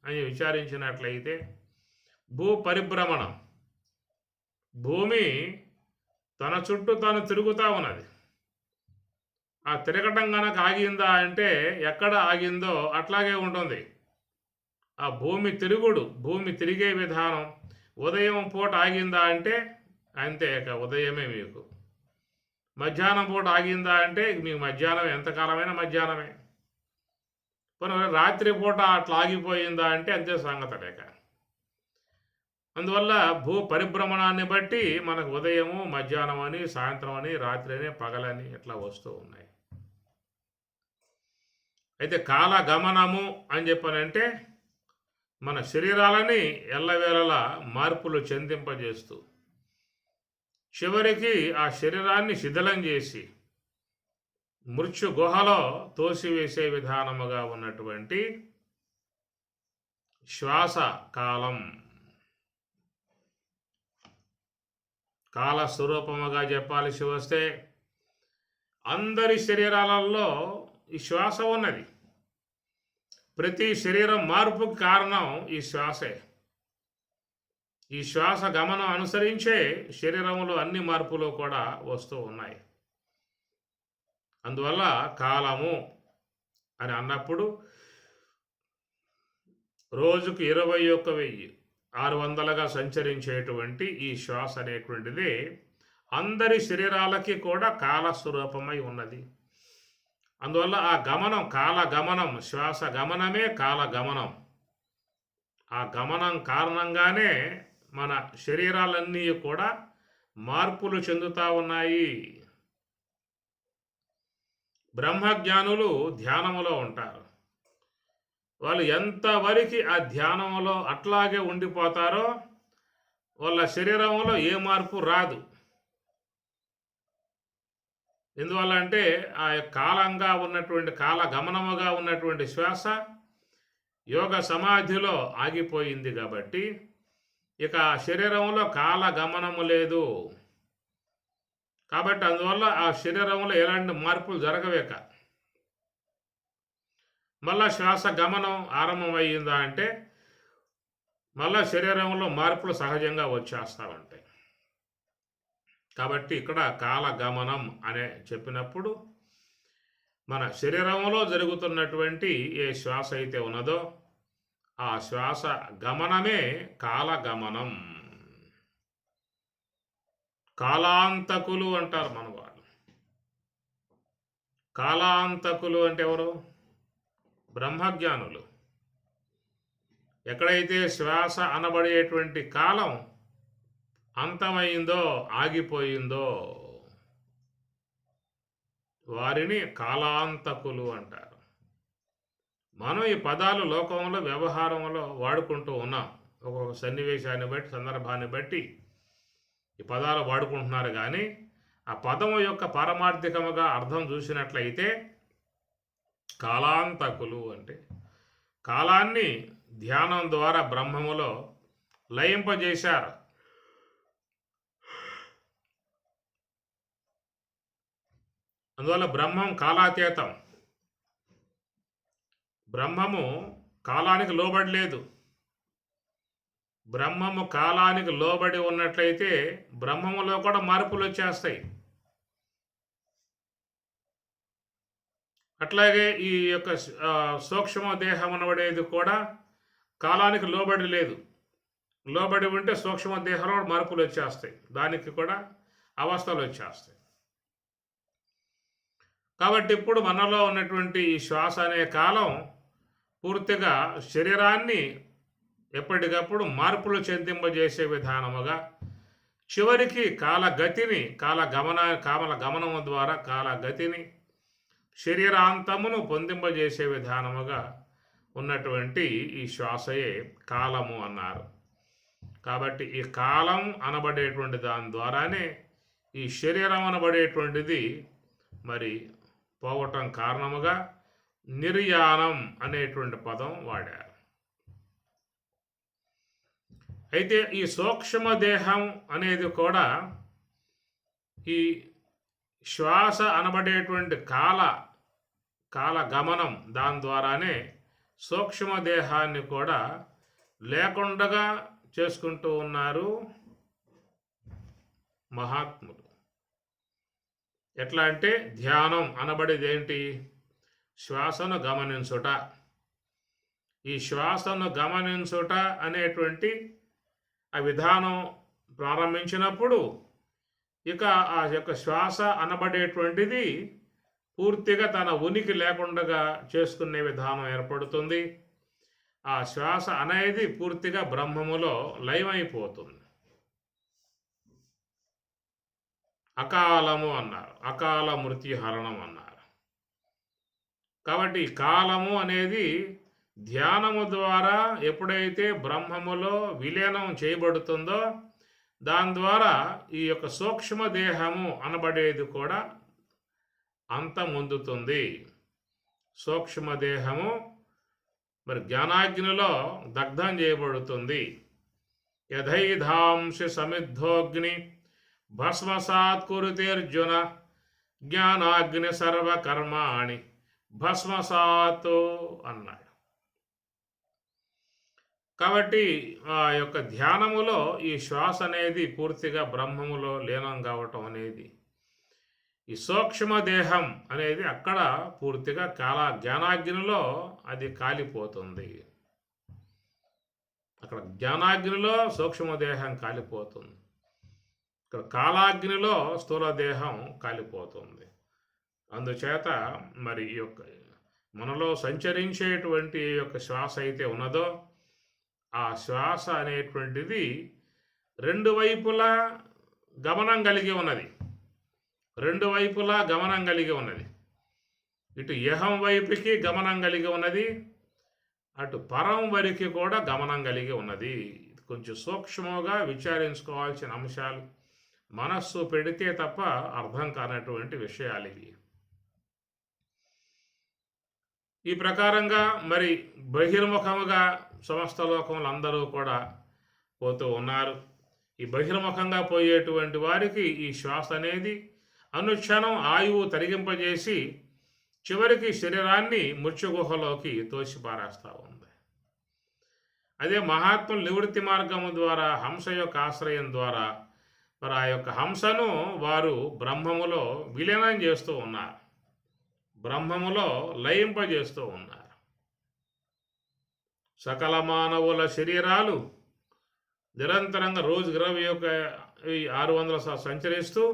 అని విచారించినట్లయితే భూ పరిభ్రమణం, భూమి తన చుట్టూ తాను తిరుగుతూ ఉన్నది. ఆ తిరగటం కనుక ఆగిందా అంటే ఎక్కడ ఆగిందో అట్లాగే ఉంటుంది. ఆ భూమి తిరిగే విధానం ఉదయం పూట ఆగిందా అంటే అంతే, ఇక ఉదయమే మీకు. మధ్యాహ్నం పూట ఆగిందా అంటే మీకు మధ్యాహ్నం ఎంతకాలమైనా మధ్యాహ్నమే. పోనీ రాత్రి పూట అట్లా ఆగిపోయిందా అంటే అంతే సంగతి లేక. అందువల్ల భూ పరిభ్రమణాన్ని బట్టి మనకు ఉదయము, మధ్యాహ్నం అని, సాయంత్రం అని, రాత్రి అని, పగలని ఇట్లా వస్తూ ఉన్నాయి. అయితే కాలగమనము అని చెప్పనంటే మన శరీరాలని ఎల్లవేళలా మార్పులు చెందింపజేస్తూ చివరికి ఆ శరీరాన్ని శిథిలం చేసి మృత్యు గుహలో తోసివేసే విధానముగా ఉన్నటువంటి శ్వాస కాలం, కాల స్వరూపముగా చెప్పాల్సి వస్తే అందరి శరీరాలలో ఈ శ్వాస ఉన్నది. ప్రతి శరీరం మార్పుకు కారణం ఈ శ్వాసే. ఈ శ్వాస గమనం అనుసరించే శరీరంలో అన్ని మార్పులు కూడా వస్తూ ఉన్నాయి. అందువల్ల కాలము అని అన్నప్పుడు రోజుకు 21,600గా సంచరించేటువంటి ఈ శ్వాస అనేటువంటిది అందరి శరీరాలకి కూడా కాలస్వరూపమై ఉన్నది. అందువల్ల ఆ గమనం కాలగమనం, శ్వాస గమనమే కాలగమనం. ఆ గమనం కారణంగానే మన శరీరాలన్నీ కూడా మార్పులు చెందుతూ ఉన్నాయి. బ్రహ్మజ్ఞానులు ధ్యానములో ఉంటారు. వాళ్ళు ఎంతవరకు ఆ ధ్యానంలో అట్లాగే ఉండిపోతారో వాళ్ళ శరీరంలో ఏ మార్పు రాదు. ఎందువల్ల అంటే ఆ కాలంగా ఉన్నటువంటి కాలగమనముగా ఉన్నటువంటి శ్వాస యోగ సమాధిలో ఆగిపోయింది కాబట్టి ఇక శరీరంలో కాల గమనము లేదు. కాబట్టి అందువల్ల ఆ శరీరంలో ఎలాంటి మార్పులు జరగవేక. మళ్ళా శ్వాస గమనం ఆరంభమయ్యిందా అంటే మళ్ళా శరీరంలో మార్పులు సహజంగా వచ్చేస్తూ ఉంటాయి. కాబట్టి ఇక్కడ కాల గమనం అనే చెప్పినప్పుడు మన శరీరంలో జరుగుతున్నటువంటి ఏ శ్వాస అయితే ఉన్నదో ఆ శ్వాస గమనమే కాలగమనం. కాలాంతకులు అంటారు మన వాళ్ళు. కాలాంతకులు అంటే ఎవరు? బ్రహ్మజ్ఞానులు. ఎక్కడైతే శ్వాస అనబడేటువంటి కాలం అంతమైందో, ఆగిపోయిందో వారిని కాలాంతకులు అంటారు. మనం ఈ పదాలు లోకంలో వ్యవహారంలో వాడుకుంటూ ఉన్నాం. ఒక్కొక్క సన్నివేశాన్ని బట్టి, సందర్భాన్ని బట్టి ఈ పదాలు వాడుకుంటున్నారు. కానీ ఆ పదము యొక్క పారమార్థికముగా అర్థం చూసినట్లయితే కాలాంతకులు అంటే కాలాన్ని ధ్యానం ద్వారా బ్రహ్మములో లయింపజేశారు. అందువల్ల బ్రహ్మం కాలాతీతం. బ్రహ్మము కాలానికి లోబడి లేదు. బ్రహ్మము కాలానికి లోబడి ఉన్నట్లయితే బ్రహ్మములో కూడా మార్పులు వచ్చేస్తాయి. అట్లాగే ఈ యొక్క సూక్ష్మ దేహం అనబడేది కూడా కాలానికి లోబడి లేదు. లోబడి ఉంటే సూక్ష్మ దేహంలో మార్పులు వచ్చేస్తాయి, దానికి కూడా అవస్థలు వచ్చేస్తాయి. కాబట్టి ఇప్పుడు మనలో ఉన్నటువంటి ఈ శ్వాస అనే కాలం పూర్తిగా శరీరాన్ని ఎప్పటికప్పుడు మార్పులు చెందింపజేసే విధానముగా చివరికి కాలగతిని కాల గమనము ద్వారా కాలగతిని శరీరాంతమును పొందింపజేసే విధానముగా ఉన్నటువంటి ఈ శ్వాసయే కాలము అన్నారు. కాబట్టి ఈ కాలం అనబడేటువంటి దాని ద్వారానే ఈ శరీరం అనబడేటువంటిది మరి పోవటం కారణముగా నిర్యాణం అనేటువంటి పదం వాడారు. అయితే ఈ సూక్ష్మ దేహం అనేది కూడా ఈ శ్వాస అనబడేటువంటి కాల గమనం దాని ద్వారానే సూక్ష్మ దేహాన్ని కూడా లేకుండా చేసుకుంటూ ఉన్నారు మహాత్ములు. ఎట్లా అంటే ధ్యానం అనబడేది ఏంటి? శ్వాసను గమనించుట. ఈ శ్వాసను గమనించుట అనేటువంటి ఆ విధానం ప్రారంభించినప్పుడు ఇక ఆ యొక్క శ్వాస అనబడేటువంటిది పూర్తిగా తన ఉనికి లేకుండా చేసుకునే విధానం ఏర్పడుతుంది. ఆ శ్వాస అనేది పూర్తిగా బ్రహ్మములో లయమైపోతుంది. అకాలము అన్నారు, అకాల మృత్యుహరణం అన్నారు. కాబట్టి కాలము అనేది ధ్యానము ద్వారా ఎప్పుడైతే బ్రహ్మములో విలీనం చేయబడుతుందో దాని ద్వారా ఈ యొక్క సూక్ష్మ దేహము అనబడేది కూడా అంతమొందుతుంది. సూక్ష్మదేహము మరి జ్ఞానాగ్నిలో దగ్ధం చేయబడుతుంది. యథైధాంసి సమిద్ధోగ్ని భస్మసాత్ కురుతేర్జున జ్ఞానాగ్ని సర్వకర్మాణి భస్మసాత్ అన్నాడు. కాబట్టి ఆ యొక్క ధ్యానములో ఈ శ్వాస అనేది పూర్తిగా బ్రహ్మములో లీనం కావటం అనేది, ఈ సూక్ష్మ దేహం అనేది అక్కడ పూర్తిగా జ్ఞానాగ్నిలో అది కాలిపోతుంది. అక్కడ జ్ఞానాగ్నిలో సూక్ష్మదేహం కాలిపోతుంది, ఇక్కడ కాలాగ్నిలో స్థూల దేహం కాలిపోతుంది. అందుచేత మరి ఈ యొక్క మనలో సంచరించేటువంటి యొక్క శ్వాస అయితే ఉన్నదో ఆ శ్వాస అనేటువంటిది రెండు వైపులా గమనం కలిగి ఉన్నది. రెండు వైపులా గమనం కలిగి ఉన్నది. ఇటు యహం వైపుకి గమనం కలిగి ఉన్నది, అటు పరం వరకు కూడా గమనం కలిగి ఉన్నది. కొంచెం సూక్ష్మంగా విచారించుకోవాల్సిన అంశాలు, మనస్సు పెడితే తప్ప అర్థం కానటువంటి విషయాలు ఇవి. ఈ ప్రకారంగా మరి బహిర్ముఖముగా సమస్త లోకములు అందరూ కూడా పోతూ ఉన్నారు. ఈ బహిర్ముఖంగా పోయేటువంటి వారికి ఈ శ్వాస అనేది అనుక్షణం ఆయువు తరిగింపజేసి చివరికి శరీరాన్ని మృత్యుగుహలోకి తోసిపారేస్తూ ఉంది. అదే మహాత్ములు నివృత్తి మార్గము ద్వారా హంస యొక్క ఆశ్రయం ద్వారా మరి ఆ యొక్క హంసను వారు బ్రహ్మములో విలీనం చేస్తూ ఉన్నారు, బ్రహ్మములో లయింపజేస్తూ ఉన్నారు. సకల మానవుల శరీరాలు నిరంతరంగా రోజుకి 600 సంచరిస్తూ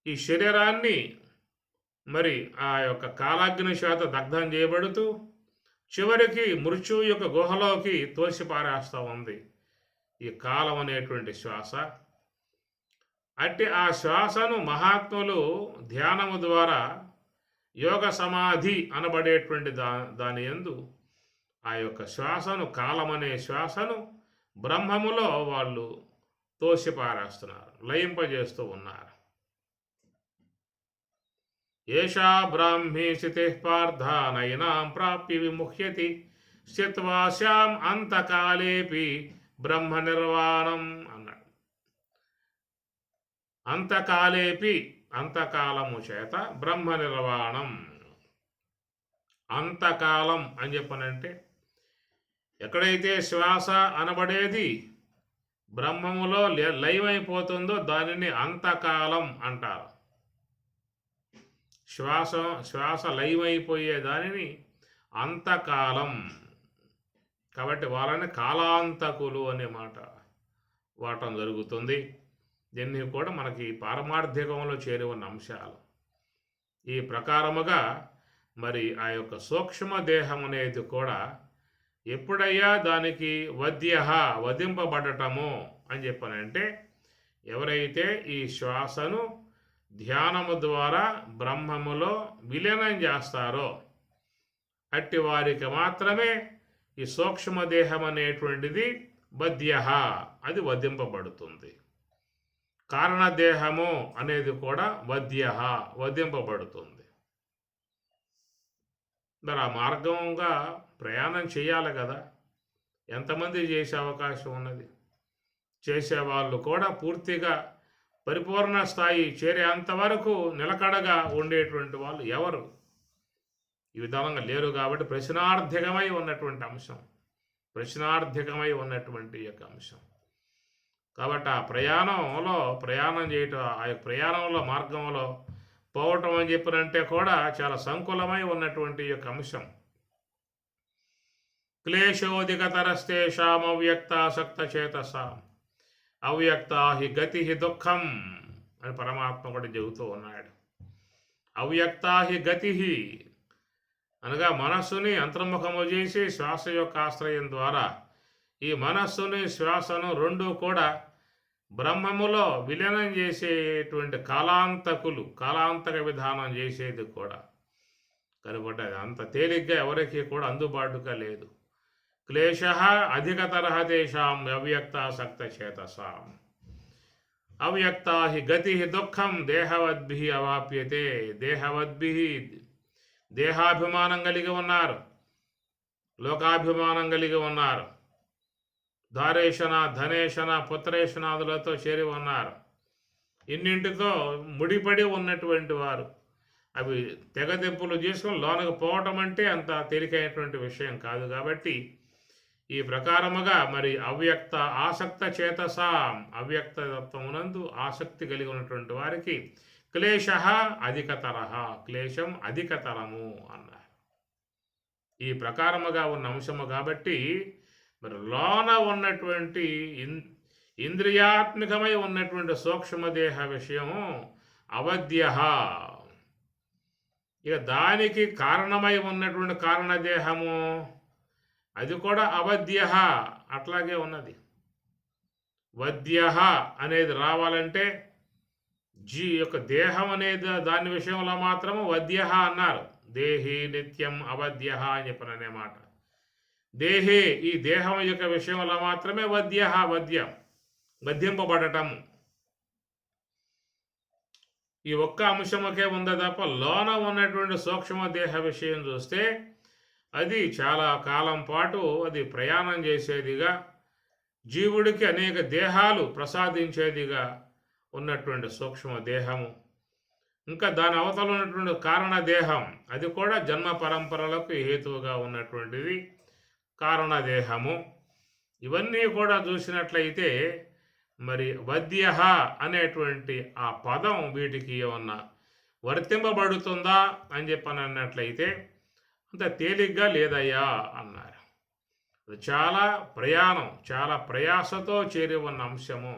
ఈ శరీరాన్ని మరి ఆ యొక్క కాలాగ్ని చేత దగ్ధం చేయబడుతూ చివరికి మృత్యువు యొక్క గుహలోకి తోసిపారేస్తూ ఉంది ఈ కాలం అనేటువంటి శ్వాస. అట్టి ఆ శ్వాసను మహాత్ములు ధ్యానము ద్వారా యోగ సమాధి అనబడేటువంటి దాని యందు ఆ యొక్క శ్వాసను, కాలం అనే శ్వాసను బ్రహ్మములో వాళ్ళు తోసిపారేస్తున్నారు, లయింపజేస్తూ ఉన్నారు. ఏషా బ్రాహ్మీ స్థితి పార్థ నయనాం ప్రాప్య విముహ్యతి స్థిత్వా శ్యాం అంతకాలేపి బ్రహ్మ నిర్వాణం అన్నాడు. అంతకాలేపి, అంతకాలము చేత బ్రహ్మ నిర్వాణం. అంతకాలం అని చెప్పనంటే ఎక్కడైతే శ్వాస అనబడేది బ్రహ్మములో లయమైపోతుందో దానిని అంతకాలం అంటారు. శ్వాస లయమైపోయే దానిని అంతకాలం. కాబట్టి వాళ్ళని కాలాంతకులు అనే మాట వాడటం జరుగుతుంది. దీన్ని కూడా మనకి పారమార్థికంలో చేరి ఉన్న అంశాలు. ఈ ప్రకారముగా మరి ఆ యొక్క సూక్ష్మ దేహం అనేది కూడా ఎప్పుడయ్యా దానికి వధింపబడటము అని చెప్పనంటే ఎవరైతే ఈ శ్వాసను ధ్యానము ద్వారా బ్రహ్మములో విలీనం చేస్తారో అట్టి వారికి మాత్రమే ఈ సూక్ష్మదేహం అనేటువంటిది అది వధింపబడుతుంది. కారణదేహము అనేది కూడా వధింపబడుతుంది. మరి ఆ మార్గంగా ప్రయాణం చేయాలి కదా. ఎంతమంది చేసే అవకాశం ఉన్నది? చేసేవాళ్ళు కూడా పూర్తిగా పరిపూర్ణ స్థాయి చేరేంతవరకు నిలకడగా ఉండేటువంటి వాళ్ళు ఎవరు ఈ విధానంగా లేరు. కాబట్టి ప్రశ్నార్థకమై ఉన్నటువంటి అంశం, ప్రశ్నార్థకమై ఉన్నటువంటి యొక్క అంశం. కాబట్టి ఆ ప్రయాణం చేయటం, ఆ ప్రయాణంలో మార్గంలో పోవటం అని చెప్పినంటే కూడా చాలా సంకులమై ఉన్నటువంటి యొక్క అంశం. క్లేశోధికతరస్తేషాం అవ్యక్తాసక్త చేతసాం అవ్యక్త హి గతి దుఃఖం అని పరమాత్మ కూడా చెబుతూ ఉన్నాడు. అవ్యక్త హి గతి అనగా మనస్సుని అంతర్ముఖము చేసి శ్వాస యొక్క ఆశ్రయం ద్వారా ఈ మనస్సుని శ్వాసను రెండు కూడా బ్రహ్మములో విలీనం చేసేటువంటి కాలాంతక విధానం చేసేది కూడా కనుక అంత తేలిగ్గా ఎవరికి కూడా అందుబాటుగా లేదు. క్లేశ అధికతర తేషాం అవ్యక్తాసక్త చేతసాం అవ్యక్త హి గతి దుఃఖం దేహవద్భి అవాప్యతే. దేహాభిమానం కలిగి ఉన్నారు, లోకాభిమానం కలిగి ఉన్నారు, దారేషణ ధనేషణ పుత్రేషణాదులతో చేరి ఉన్నారు. ఇన్నింటితో ముడిపడి ఉన్నటువంటి వారు అవి తెగదెంపులు చేసుకొని లోనకు పోవటం అంటే అంత తేలికైనటువంటి విషయం కాదు. కాబట్టి ఈ ప్రకారముగా మరి అవ్యక్త ఆసక్త చేతసాం అవ్యక్త తత్వమునందు ఆసక్తి కలిగి ఉన్నటువంటి వారికి క్లేశ క్లేశం అధికతరము అన్నారు. ఈ ప్రకారముగా ఉన్న అంశము కాబట్టి మరి లోన ఉన్నటువంటి ఇంద్రియాత్మికమై ఉన్నటువంటి సూక్ష్మదేహ విషయము అవధ్య. ఇక దానికి కారణమై ఉన్నటువంటి కారణదేహము అది కూడా అవధ్య అట్లాగే ఉన్నది. వధ్య అనేది రావాలంటే యొక్క దేహం అనేది దాని విషయంలో మాత్రము వధ్య అన్నారు. దేహి నిత్యం అవధ్య అని చెప్పననే మాట. దేహే ఈ దేహం యొక్క విషయంలో మాత్రమే వధ్యింపబడటము. ఈ ఒక్క అంశముకే ఉందా తప్ప లోన ఉన్నటువంటి సూక్ష్మ దేహ విషయం చూస్తే అది చాలా కాలం పాటు అది ప్రయాణం చేసేదిగా జీవుడికి అనేక దేహాలు ప్రసాదించేదిగా ఉన్నటువంటి సూక్ష్మ దేహము, ఇంకా దాని అవతల ఉన్నటువంటి కారణ దేహం, అది కూడా జన్మ పరంపరలకు హేతువుగా ఉన్నటువంటిది కారణదేహము. ఇవన్నీ కూడా చూసినట్లయితే మరి వద్య అనేటువంటి ఆ పదం వీటికి ఏమన్నా వర్తింపబడుతుందా అని చెప్పని అన్నట్లయితే అంత తేలిగ్గా లేదయ్యా అన్నారు. అది చాలా ప్రయాణం, చాలా ప్రయాసతో చేరి ఉన్న అంశము.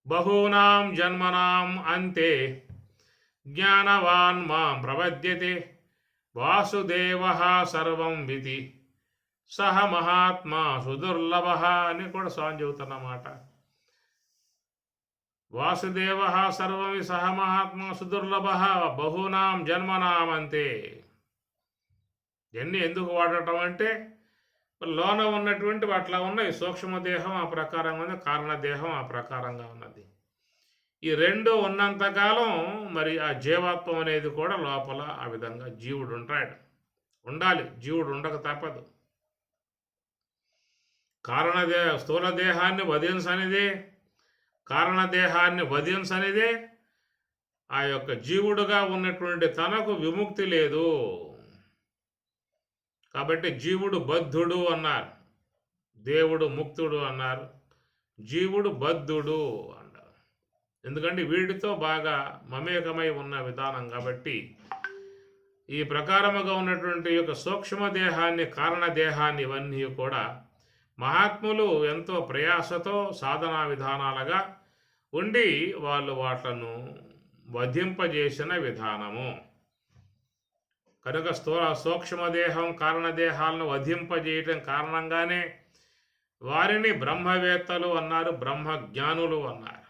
బహూనాం జన్మనాం అంతే జ్ఞానవాన్ మాం ప్రపద్యతే వాసుదేవ సర్వం విధి సహ మహాత్మా సుదుర్లభ అని కూడా స్వామి చెబుతున్నమాట. వాసుదేవ సర్వం సహ మహాత్మా సుదుర్లభ బహూనాం జన్మనాం అంతే. ఇవన్నీ ఎందుకు వాడటం అంటే లోన ఉన్నటువంటి అట్లా ఉన్నాయి. సూక్ష్మదేహం ఆ ప్రకారంగా ఉంది, కారణదేహం ఆ ప్రకారంగా ఉన్నది. ఈ రెండు ఉన్నంతకాలం మరి ఆ జీవాత్వం అనేది కూడా లోపల ఆ విధంగా జీవుడు ఉంటాడు, ఉండాలి. జీవుడు ఉండక తప్పదు. స్థూల దేహాన్ని వధించనిదే, కారణదేహాన్ని వధించనిదే ఆ యొక్క జీవుడుగా ఉన్నటువంటి తనకు విముక్తి లేదు. కాబట్టి జీవుడు బద్ధుడు అన్నారు, దేవుడు ముక్తుడు అన్నారు, జీవుడు బద్ధుడు అన్నారు. ఎందుకంటే వీడితో బాగా మమేకమై ఉన్న విధానం కాబట్టి ఈ ప్రకారముగా ఉన్నటువంటి యొక్క సూక్ష్మదేహాన్ని, కారణదేహాన్ని ఇవన్నీ కూడా మహాత్ములు ఎంతో ప్రయాసతో సాధనా విధానాలుగా ఉండి వాళ్ళు వాట్లను వధింపజేసిన విధానము. కనుక సూక్ష్మదేహం, కారణదేహాలను వధింపజేయటం కారణంగానే వారిని బ్రహ్మవేత్తలు అన్నారు, బ్రహ్మజ్ఞానులు అన్నారు.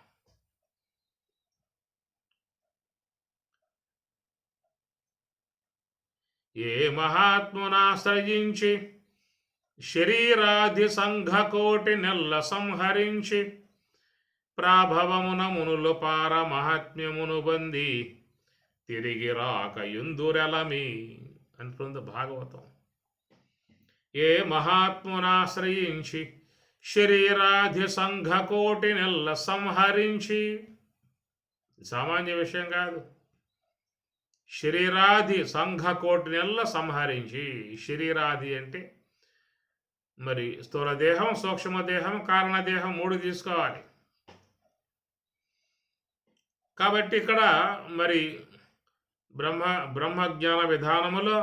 ఏ మహాత్మునాశ్రయించి శరీరాది సంఘకోటి నెల్ల సంహరించి ప్రాభవమున మునులు పార మహాత్మ్యమును బంది తిరిగి రాక యుందురెలమి అంటుంది భాగవతం. ఏ మహాత్మునాశ్రయించి శరీరాది సంఘకోటి నెల్ల సంహరించి, సామాన్య విషయం కాదు. శరీరాది సంఘకోటి నెల్ల సంహరించి, శరీరాది అంటే మరి స్థూలదేహం, సూక్ష్మదేహం, కారణదేహం మూడు తీసుకోవాలి. కాబట్టి ఇక్కడ మరి బ్రహ్మజ్ఞాన విధానములో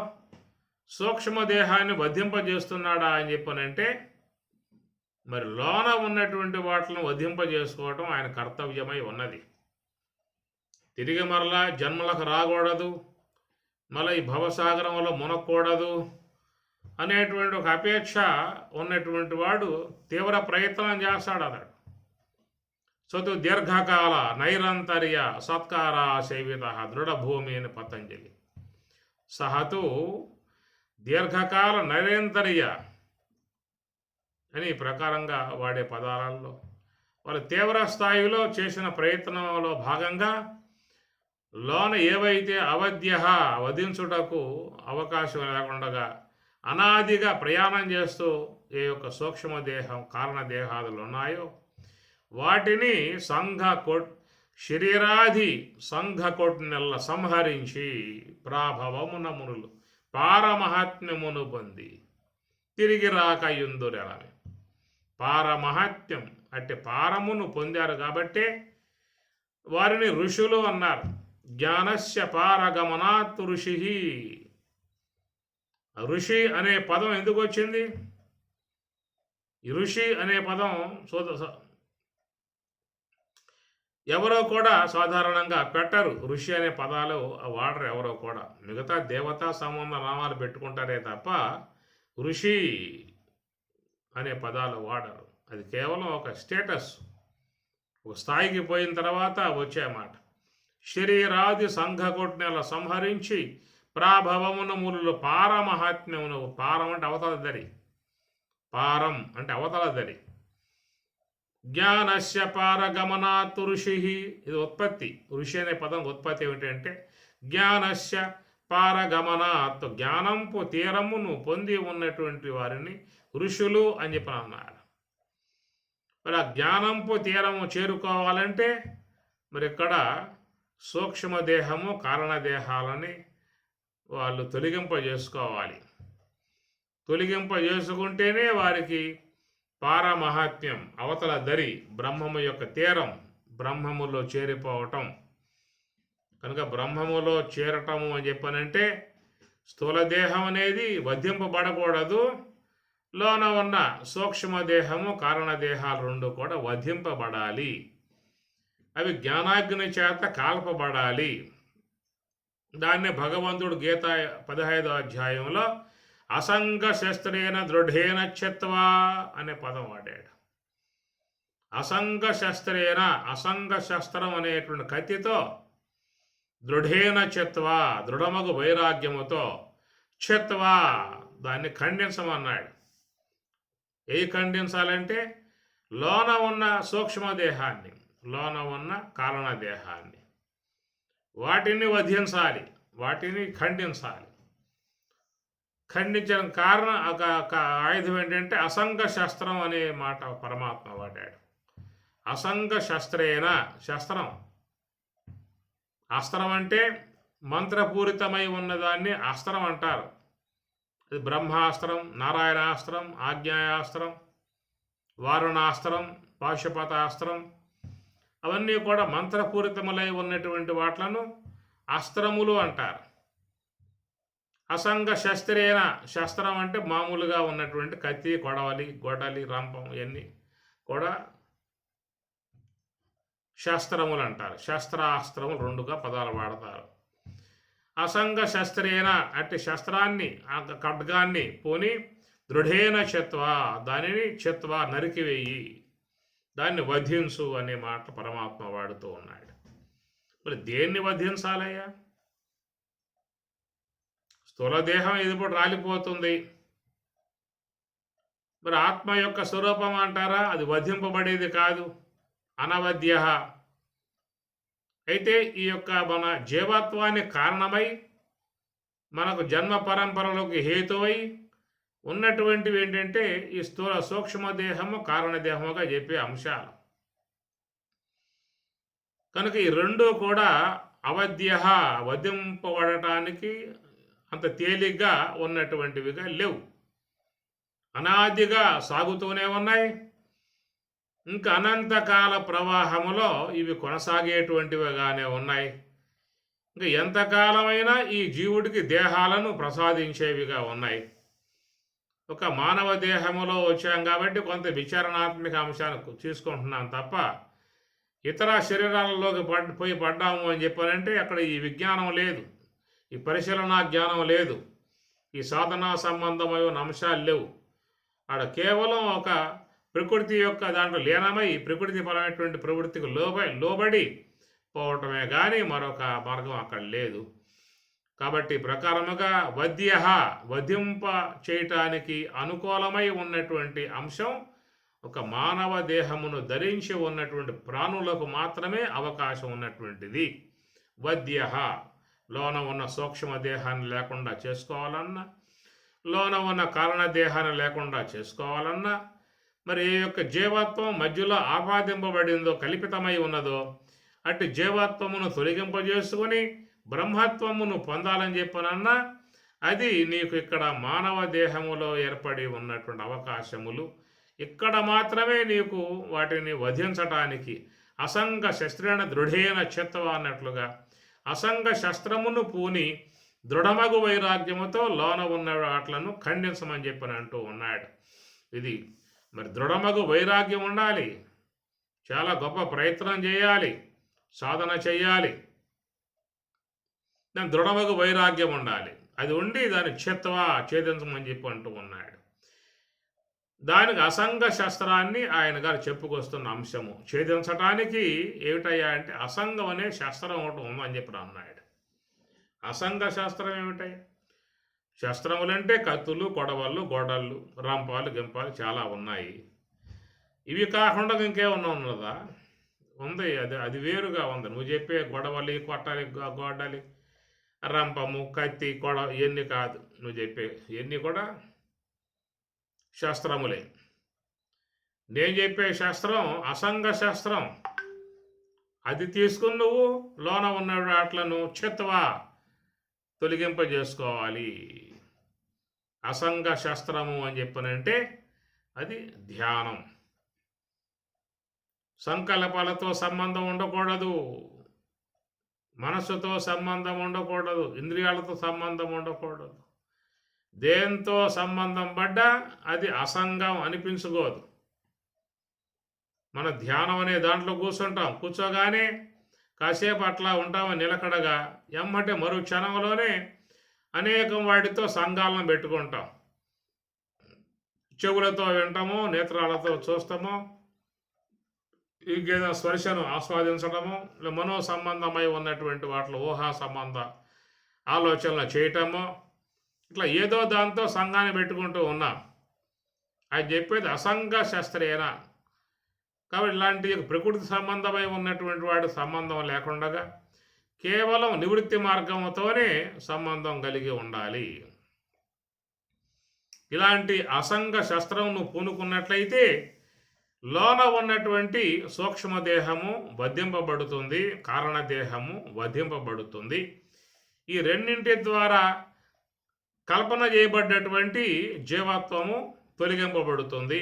సూక్ష్మదేహాన్ని వధింపజేస్తున్నాడా అని చెప్పనంటే మరి లోన ఉన్నటువంటి వాటిని వధింపజేసుకోవటం ఆయన కర్తవ్యమై ఉన్నది. తిరిగి మరలా జన్మలకు రాకూడదు, మళ్ళీ ఈ భవసాగరంలో మునక్కూడదు అనేటువంటి ఒక అపేక్ష ఉన్నటువంటి వాడు తీవ్ర ప్రయత్నం చేస్తాడు. అతడు సతు దీర్ఘకాల నైరంతర్య సత్కార సేవిత దృఢభూమి అని పతంజలి. సహతు దీర్ఘకాల నైరంతర్య అని ఈ ప్రకారంగా వాడే పదాలలో వాళ్ళు తీవ్ర స్థాయిలో చేసిన ప్రయత్నంలో భాగంగా లోన ఏవైతే అవధ్య వధించుటకు అవకాశం లేకుండా అనాదిగా ప్రయాణం చేస్తూ ఏ యొక్క సూక్ష్మదేహం, కారణదేహాదులు ఉన్నాయో వాటిని శరీరాది సంఘకొట్నెల్ల సంహరించి ప్రాభవమున మునులు పారమహాత్మ్యమును పొంది తిరిగి రాక యుందురెలని. పారమహాత్మ్యం అంటే పారమును పొందారు కాబట్టి వారిని ఋషులు అన్నారు. జ్ఞానస్య పారగమనాత్ ఋషి. ఋషి అనే పదం ఎందుకు వచ్చింది? ఈ ఋషి అనే పదం ఎవరో కూడా సాధారణంగా పెట్టరు. ఋషి అనే పదాలు వాడరు ఎవరో కూడా. మిగతా దేవతా సంబంధ నామాలు పెట్టుకుంటారే తప్ప ఋషి అనే పదాలు వాడరు. అది కేవలం ఒక స్టేటస్, ఒక స్థాయికి పోయిన తర్వాత వచ్చే మాట. శరీరాది సంఘకొట్నెల సంహరించి ప్రాభవమున మునులు పారమహాత్మ్యమును. పారం అంటే అవతల దరి, పారం అంటే అవతల దరి. జ్ఞానస్య పారగమనాత్ ఋషి. ఇది ఉత్పత్తి. ఋషి అనే పదం ఉత్పత్తి ఏమిటంటే జ్ఞానస్య పారగమనాత్, జ్ఞానంపు తీరమును పొంది ఉన్నటువంటి వారిని ఋషులు అని చెప్పి అన్నారు. మరి ఆ జ్ఞానంపు తీరము చేరుకోవాలంటే మరి ఇక్కడ సూక్ష్మదేహము కారణదేహాలని వాళ్ళు తొలగింపజేసుకోవాలి. తొలగింపజేసుకుంటేనే వారికి పారమహాత్మ్యం, అవతల దరి, బ్రహ్మము యొక్క తీరం, బ్రహ్మములో చేరిపోవటం. కనుక బ్రహ్మములో చేరటము అని చెప్పనంటే స్థూలదేహం అనేది వధింపబడకూడదు. లోన ఉన్న సూక్ష్మదేహము కారణదేహాలు రెండు కూడా వధింపబడాలి. అవి జ్ఞానాగ్ని చేత కాల్పబడాలి. దాన్ని భగవంతుడు గీత 15వ అధ్యాయంలో అసంగ శస్త్రేణ దృఢేన చిత్వా అనే పదం వాడాడు. అసంగ శస్త్రేణ, అసంగ శస్త్రం అనేటువంటి కత్తితో, దృఢేన చిత్వా దృఢమగు వైరాగ్యముతో, చిత్వా దాన్ని ఖండించమన్నాడు. ఏ ఖండించాలంటే లోన ఉన్న సూక్ష్మదేహాన్ని, లోన ఉన్న కారణదేహాన్ని, వాటిని వధించాలి, వాటిని ఖండించాలి. ఖండించిన కారణం ఒక ఆయుధం ఏంటంటే అసంగ శస్త్రం అనే మాట పరమాత్మ వాడాడు. అసంగ శస్త్రేణ, శస్త్రం, అస్త్రం అంటే మంత్రపూరితమై ఉన్నదాన్ని అస్త్రం అంటారు. అది బ్రహ్మాస్త్రం, నారాయణాస్త్రం, ఆజ్ఞాయాస్త్రం, వారుణాస్త్రం, పాశుపతాస్త్రం, అవన్నీ కూడా మంత్రపూరితములై ఉన్నటువంటి వాట్లను అస్త్రములు అంటారు. అసంగ శస్త్రేణ, శస్త్రం అంటే మామూలుగా ఉన్నటువంటి కత్తి, కొడవలి, గొడలి, రంపం ఇవన్నీ కూడా శస్త్రములు అంటారు. శస్త్రాస్త్రములు రెండుగా పదాలు వాడతారు. అసంగ శస్త్రేణ అంటే శస్త్రాన్ని, ఖడ్గాన్ని పోని దృఢేన చిత్వా దానిని చిత్వా నరికివేయి, దాన్ని వధించు అనే మాట పరమాత్మ వాడుతూ ఉన్నాడు. మరి దేన్ని వధించాలయ్యా? స్థూలదేహం ఎదుపుడు రాలిపోతుంది. మరి ఆత్మ యొక్క స్వరూపం అంటారా? అది వధింపబడేది కాదు, అనవద్య. అయితే ఈ యొక్క మన జీవత్వానికి కారణమై మనకు జన్మ పరంపరలోకి హేతువై ఉన్నటువంటివి ఏంటంటే ఈ స్థూల సూక్ష్మదేహము కారణదేహముగా చెప్పే అంశాలు. కనుక ఈ రెండు కూడా అవధ్య, వధింపబడటానికి అంత తేలిగ్గా ఉన్నటువంటివిగా లేవు. అనాదిగా సాగుతూనే ఉన్నాయి. ఇంకా అనంతకాల ప్రవాహములో ఇవి కొనసాగేటువంటివిగానే ఉన్నాయి. ఇంకా ఎంతకాలమైనా ఈ జీవుడికి దేహాలను ప్రసాదించేవిగా ఉన్నాయి. ఒక మానవ దేహములో వచ్చాం కాబట్టి కొంత విచారణాత్మక అంశాన్ని తీసుకుంటున్నాం తప్ప ఇతర శరీరాలలోకి పోయి పడ్డాము అని చెప్పానంటే అక్కడ ఈ విజ్ఞానం లేదు, ఈ పరిశీలనా జ్ఞానం లేదు, ఈ సాధనా సంబంధమైన అంశాలు లేవు. ఆడ కేవలం ఒక ప్రకృతి యొక్క దాంట్లో లీనమై ప్రకృతి పరమైనటువంటి ప్రవృత్తికి లోబడి పోవటమే కానీ మరొక మార్గం అక్కడ లేదు. కాబట్టి ప్రకారముగా వధింప చేయటానికి అనుకూలమై ఉన్నటువంటి అంశం ఒక మానవ దేహమును ధరించి ఉన్నటువంటి ప్రాణులకు మాత్రమే అవకాశం ఉన్నటువంటిది. లోన ఉన్న సూక్ష్మ దేహాన్ని లేకుండా చేసుకోవాలన్నా, లోన ఉన్న కారణదేహాన్ని లేకుండా చేసుకోవాలన్నా, మరి ఏ యొక్క జీవత్వం మధ్యలో ఆపాదింపబడిందో, కల్పితమై ఉన్నదో అటు జీవత్వమును తొలగింపజేసుకొని బ్రహ్మత్వమును పొందాలని చెప్పనన్నా అది నీకు ఇక్కడ మానవ దేహములో ఏర్పడి ఉన్నటువంటి అవకాశములు. ఇక్కడ మాత్రమే నీకు వాటిని వధించటానికి అసంగ శస్త్రేణ దృఢేన చిత్వ అన్నట్లుగా అసంగ శస్త్రమును పూని దృఢమగు వైరాగ్యముతో లోన ఉన్న వాట్లను ఖండించమని చెప్పని అంటూ ఉన్నాడు. ఇది మరి దృఢమగు వైరాగ్యం ఉండాలి, చాలా గొప్ప ప్రయత్నం చేయాలి, సాధన చేయాలి, దాని దృఢమగు వైరాగ్యం ఉండాలి. అది ఉండి దాన్ని ఛేదించమని చెప్పి అంటూ ఉన్నాడు. దానికి అసంగ శస్త్రాన్ని ఆయన గారు చెప్పుకొస్తున్న అంశము ఛేదించడానికి ఏమిటయ్యా అంటే అసంగం అనే శస్త్రం ఒకటి ఉందని చెప్పి అన్నాడు. అసంగ శాస్త్రం ఏమిటయ్యా? శస్త్రములంటే కత్తులు, కొడవళ్ళు, గొడళ్ళు, రంపాలు, గింపాలు చాలా ఉన్నాయి. ఇవి కాకుండా ఇంకేమన్నా ఉన్నదా? ఉంది, అది వేరుగా ఉంది. నువ్వు చెప్పే గొడవలి, కొట్టాలి, గొడ్డలి, రంపము, కత్తి, కొడ ఇవన్నీ కాదు. నువ్వు చెప్పే ఇవన్నీ కూడా శస్త్రములే. నేను చెప్పే శాస్త్రం అసంగ శాస్త్రం. అది తీసుకుని నువ్వు లోన ఉన్న వాట్లను చిత్వా తొలగింపజేసుకోవాలి. అసంగ శాస్త్రము అని చెప్పనంటే అది ధ్యానం. సంకల్పాలతో సంబంధం ఉండకూడదు, మనస్సుతో సంబంధం ఉండకూడదు, ఇంద్రియాలతో సంబంధం ఉండకూడదు. దేంతో సంబంధం పడ్డా అది అసంగం అనిపించుకోదు. మన ధ్యానం అనే దాంట్లో కూర్చుంటాం, కూర్చోగానే కాసేపు అట్లా ఉంటాము నిలకడగా, ఎమ్మటే మరు క్షణంలోనే అనేకం వాటితో సంఘాలను పెట్టుకుంటాం. చెవులతో వింటాము, నేత్రాలతో చూస్తాము, ఇంకేదో స్పర్శను ఆస్వాదించడము, మనో సంబంధమై ఉన్నటువంటి వాటిలో ఊహా సంబంధ ఆలోచనలు చేయటము, ఇట్లా ఏదో దాంతో సంఘాన్ని పెట్టుకుంటూ ఉన్నాం. అది చెప్పేది అసంగ శాస్త్రేన. కాబట్టి ఇలాంటి ప్రకృతి సంబంధమై ఉన్నటువంటి వాటి సంబంధం లేకుండా కేవలం నివృత్తి మార్గంతోనే సంబంధం కలిగి ఉండాలి. ఇలాంటి అసంగ శస్త్రం నువ్వు పూనుకున్నట్లయితే లోన ఉన్నటువంటి సూక్ష్మదేహము వధింపబడుతుంది, కారణదేహము వధింపబడుతుంది. ఈ రెండింటి ద్వారా కల్పన చేయబడ్డటువంటి జీవత్వము తొలగింపబడుతుంది.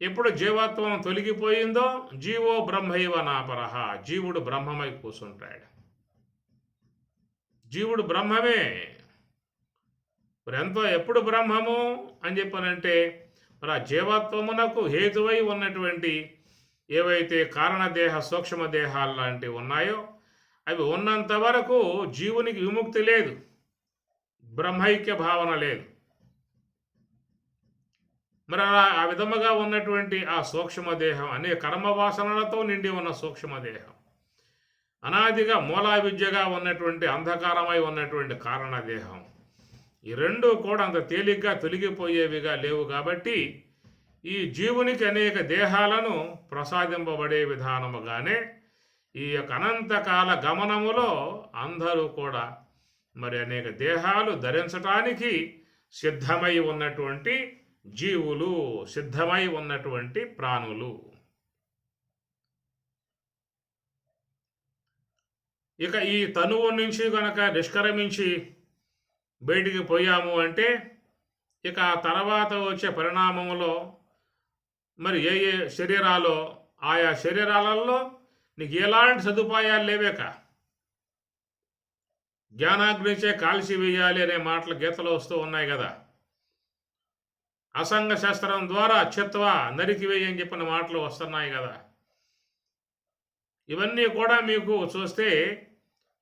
ఎప్పుడు జీవత్వం తొలగిపోయిందో జీవో బ్రహ్మైవ నాపరహ, జీవుడు బ్రహ్మమై కూర్చుంటాడు. జీవుడు బ్రహ్మమే. మరి ఎంతో ఎప్పుడు బ్రహ్మము అని చెప్పనంటే మరి ఆ జీవత్వమునకు హేతువై ఉన్నటువంటి ఏవైతే కారణదేహ సూక్ష్మదేహాలు లాంటివి ఉన్నాయో అవి ఉన్నంత వరకు జీవునికి విముక్తి లేదు, బ్రహ్మైక్య భావన లేదు. మరి అలా ఆ విధముగా ఉన్నటువంటి ఆ సూక్ష్మదేహం అనే కర్మవాసనలతో నిండి ఉన్న సూక్ష్మదేహం, అనాదిగా మూలా విద్యగా ఉన్నటువంటి అంధకారమై ఉన్నటువంటి కారణదేహం, ఈ రెండు కూడా అంత తేలిగ్గా తొలగిపోయేవిగా లేవు. కాబట్టి ఈ జీవునికి అనేక దేహాలను ప్రసాదింపబడే విధానముగానే ఈ యొక్క అనంతకాల గమనములో అందరూ కూడా మరి అనేక దేహాలు ధరించటానికి సిద్ధమై ఉన్నటువంటి జీవులు, సిద్ధమై ఉన్నటువంటి ప్రాణులు. ఇక ఈ తనువు నుంచి కనుక నిష్క్రమించి బయటికి పోయాము అంటే ఇక ఆ తర్వాత వచ్చే పరిణామంలో మరి ఏ ఏ శరీరాలో ఆయా శరీరాలలో నీకు ఎలాంటి సదుపాయాలు లేవేక. జ్ఞానాగ్నిచే కాల్చి వేయాలి అనే మాటలు గీతలో వస్తూ ఉన్నాయి కదా. అసంగ శాస్త్రం ద్వారా చిత్వ నరికివేయి అని చెప్పిన మాటలు వస్తున్నాయి కదా. ఇవన్నీ కూడా మీకు చూస్తే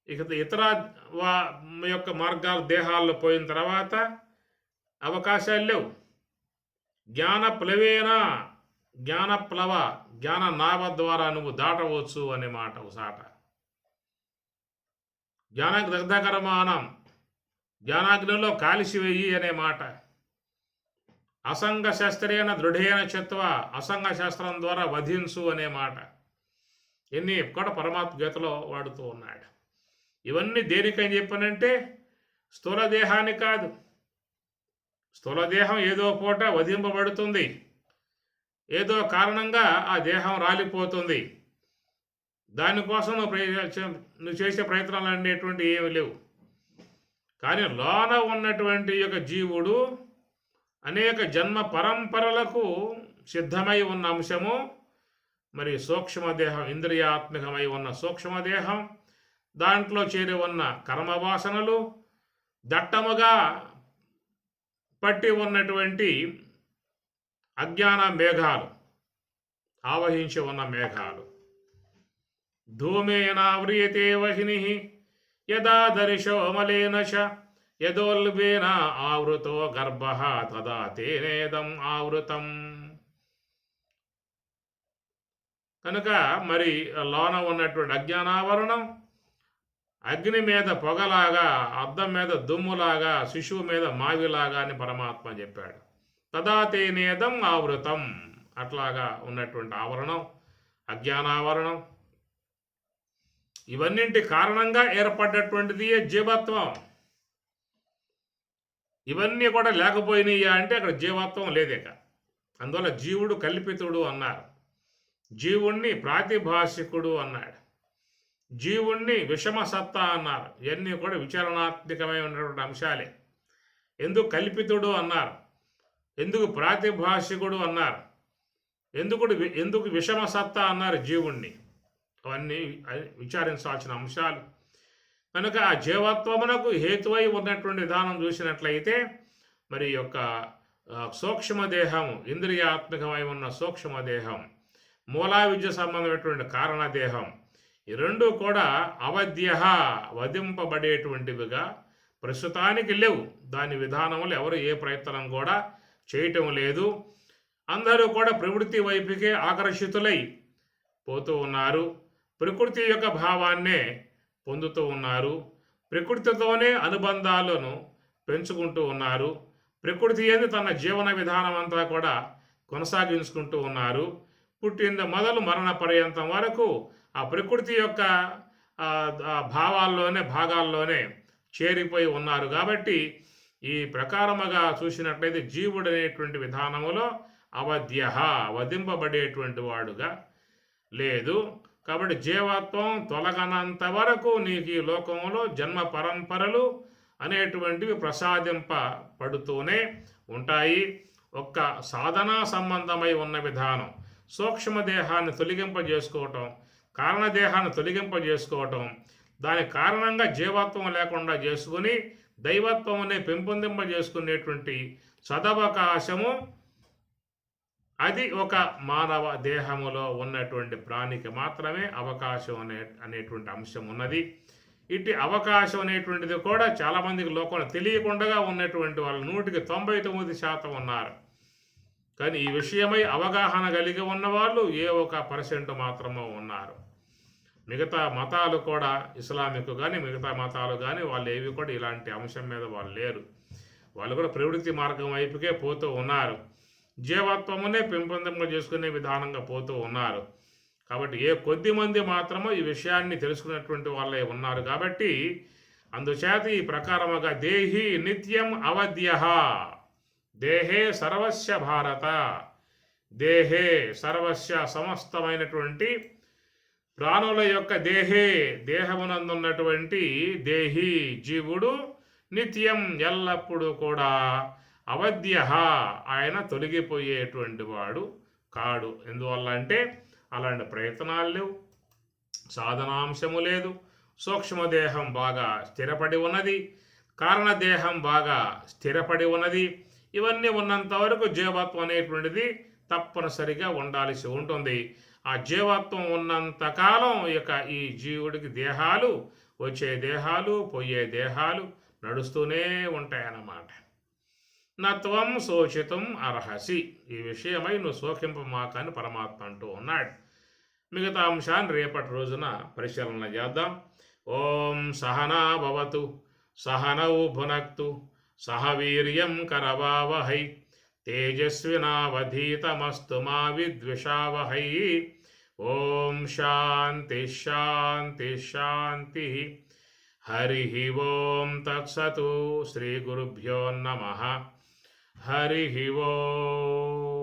ఇక ఇతర యొక్క మార్గాలు దేహాల్లో పోయిన తర్వాత అవకాశాలు లేవు. జ్ఞానప్లవేన, జ్ఞానప్లవ, జ్ఞాన నావ ద్వారా నువ్వు దాటవచ్చు అనే మాట ఒకసాట. జ్ఞానదగ్ధకరమానం, జ్ఞానాగ్నిలో కాలిసివేయి అనే మాట. అసంగ శాస్త్రేన దృఢేన చిత్వ, అసంగ శాస్త్రం ద్వారా వధించు అనే మాట. ఇన్ని కూడా పరమాత్మ గీతలో వాడుతూ ఉన్నాడు. ఇవన్నీ దేనికని చెప్పనంటే స్థూల దేహాన్ని కాదు. స్థూల దేహం ఏదో పూట వధింపబడుతుంది, ఏదో కారణంగా ఆ దేహం రాలిపోతుంది. దానికోసం నువ్వు చేసే ప్రయత్నాలు అనేటువంటి ఏమి లేవు. కానీ లోన ఉన్నటువంటి యొక్క జీవుడు అనేక జన్మ పరంపరలకు సిద్ధమై ఉన్న అంశము మరి సూక్ష్మదేహం, ఇంద్రియాత్మకమై ఉన్న సూక్ష్మదేహం, దాంట్లో చేరి ఉన్న కర్మవాసనలు, దట్టముగా పట్టి ఉన్నటువంటి అజ్ఞాన మేఘాలు, ఆవహించి ఉన్న మేఘాలు. ధూమేనావ్రియతే వహిని యదా దర్శో మలేన చ యదోల్బేన ఆవృతో గర్భ తదా తేనేదం ఆవృతం. కనుక మరి లోన ఉన్నటువంటి అజ్ఞానావరణం అగ్ని మీద పొగలాగా, అద్దం మీద దుమ్ములాగా, శిశువు మీద మావిలాగా అని పరమాత్మ చెప్పాడు. తదా తేనేదం ఆవృతం. అట్లాగా ఉన్నటువంటి ఆవరణం అజ్ఞానావరణం. ఇవన్నింటి కారణంగా ఏర్పడ్డటువంటిది జీవత్వం. ఇవన్నీ కూడా లేకపోయినాయా అంటే అక్కడ జీవత్వం లేదేక. అందువల్ల జీవుడు కల్పితుడు అన్నారు, జీవుణ్ణి ప్రాతిభాషికుడు అన్నాడు, జీవుణ్ణి విషమ సత్తా అన్నారు. ఇవన్నీ కూడా విచారణాత్మకమైనటువంటి అంశాలే. ఎందుకు కల్పితుడు అన్నారు, ఎందుకు ప్రాతిభాషికుడు అన్నారు, ఎందుకు విషమ సత్తా అన్నారు జీవుణ్ణి, అవన్నీ విచారించాల్సిన అంశాలు. కనుక ఆ జీవత్వమునకు హేతువై ఉన్నటువంటి విధానం చూసినట్లయితే మరి యొక్క సూక్ష్మదేహం, ఇంద్రియాత్మకమై ఉన్న సూక్ష్మదేహం, మూలా విద్య సంబంధమైనటువంటి కారణదేహం, ఈ రెండు కూడా అవధ్య వధింపబడేటువంటివిగా ప్రస్తుతానికి లేవు. దాని విధానములు ఎవరు ఏ ప్రయత్నం కూడా చేయటం లేదు. అందరూ కూడా ప్రవృత్తి వైపుకే ఆకర్షితులై పోతూ ఉన్నారు. ప్రకృతి యొక్క భావాన్నే పొందుతూ ఉన్నారు. ప్రకృతితోనే అనుబంధాలను పెంచుకుంటూ ఉన్నారు. ప్రకృతి ఏది తన జీవన విధానం అంతా కూడా కొనసాగించుకుంటూ ఉన్నారు. పుట్టిన మొదలు మరణ పర్యంతం వరకు ఆ ప్రకృతి యొక్క భాగాల్లోనే చేరిపోయి ఉన్నారు. కాబట్టి ఈ ప్రకారముగా చూసినట్లయితే జీవుడు అనేటువంటి విధానములో అవధ్య వధింపబడేటువంటి వాడుగా లేదు. కాబట్టి జీవత్వం తొలగనంత వరకు నీకు ఈ లోకంలో జన్మ పరంపరలు అనేటువంటివి ప్రసాదింపబడుతూనే ఉంటాయి. ఒక్క సాధనా సంబంధమై ఉన్న విధానం సూక్ష్మదేహాన్ని తొలగింపజేసుకోవటం, కారణదేహాన్ని తొలగింపజేసుకోవటం, దాని కారణంగా జీవత్వం లేకుండా చేసుకుని దైవత్వమునే పెంపొందింపజేసుకునేటువంటి సదవకాశము అది ఒక మానవ దేహములో ఉన్నటువంటి ప్రాణికి మాత్రమే అవకాశం అనేటువంటి అంశం ఉన్నది. ఇటు అవకాశం అనేటువంటిది కూడా చాలామందికి లోకంలో తెలియకుండా ఉన్నటువంటి వాళ్ళు 99% ఉన్నారు. కానీ ఈ విషయమై అవగాహన కలిగి ఉన్నవాళ్ళు ఏ 1% మాత్రమే ఉన్నారు. మిగతా మతాలు కూడా, ఇస్లామిక్ కానీ మిగతా మతాలు కానీ, వాళ్ళు ఏవి కూడా ఇలాంటి అంశం మీద వాళ్ళు లేరు. వాళ్ళు కూడా ప్రవృత్తి మార్గం వైపుకే పోతూ ఉన్నారు. జీవత్వమునే పెంపొందింప చేసుకునే విధానంగా పోతూ ఉన్నారు. కాబట్టి ఏ కొద్ది మంది మాత్రమో ఈ విషయాన్ని తెలుసుకున్నటువంటి వాళ్ళే ఉన్నారు. కాబట్టి అందుచేత ఈ ప్రకారముగా దేహి నిత్యం అవధ్య దేహే సర్వస్య భారత, దేహే సర్వస్య సమస్తమైనటువంటి ప్రాణుల యొక్క దేహమునందున్నటువంటి దేహి జీవుడు నిత్యం ఎల్లప్పుడూ కూడా అవధ్య ఆయన తొలగిపోయేటువంటి వాడు కాడు. ఎందువల్ల అంటే అలాంటి ప్రయత్నాలు లేవు, సాధనాంశము లేదు. సూక్ష్మదేహం బాగా స్థిరపడి ఉన్నది, కారణదేహం బాగా స్థిరపడి ఉన్నది. ఇవన్నీ ఉన్నంత వరకు జీవత్వం అనేటువంటిది తప్పనిసరిగా ఉండాల్సి ఉంటుంది. ఆ జీవత్వం ఉన్నంతకాలం ఇక ఈ జీవుడికి దేహాలు, వచ్చే దేహాలు, పోయే దేహాలు నడుస్తూనే ఉంటాయన్నమాట. నత్వం శోచితం అర్హసి, ఈ విషయమై నువ్వు శోకింపమాకని పరమాత్మ అంటూ ఉన్నాడు. మిగతా అంశాన్ని రేపటి రోజున పరిశీలన చేద్దాం. ఓం సహనా భవతు సహనౌ భునక్తు సహ వీర్యం కరవావహై తేజస్వినావధీతమస్తు మా విద్విషావహై. ఓం శాంతి శాంతి శాంతి. హరి ఓం తత్సతు. శ్రీ గురుభ్యో నమః. హరి ఓం.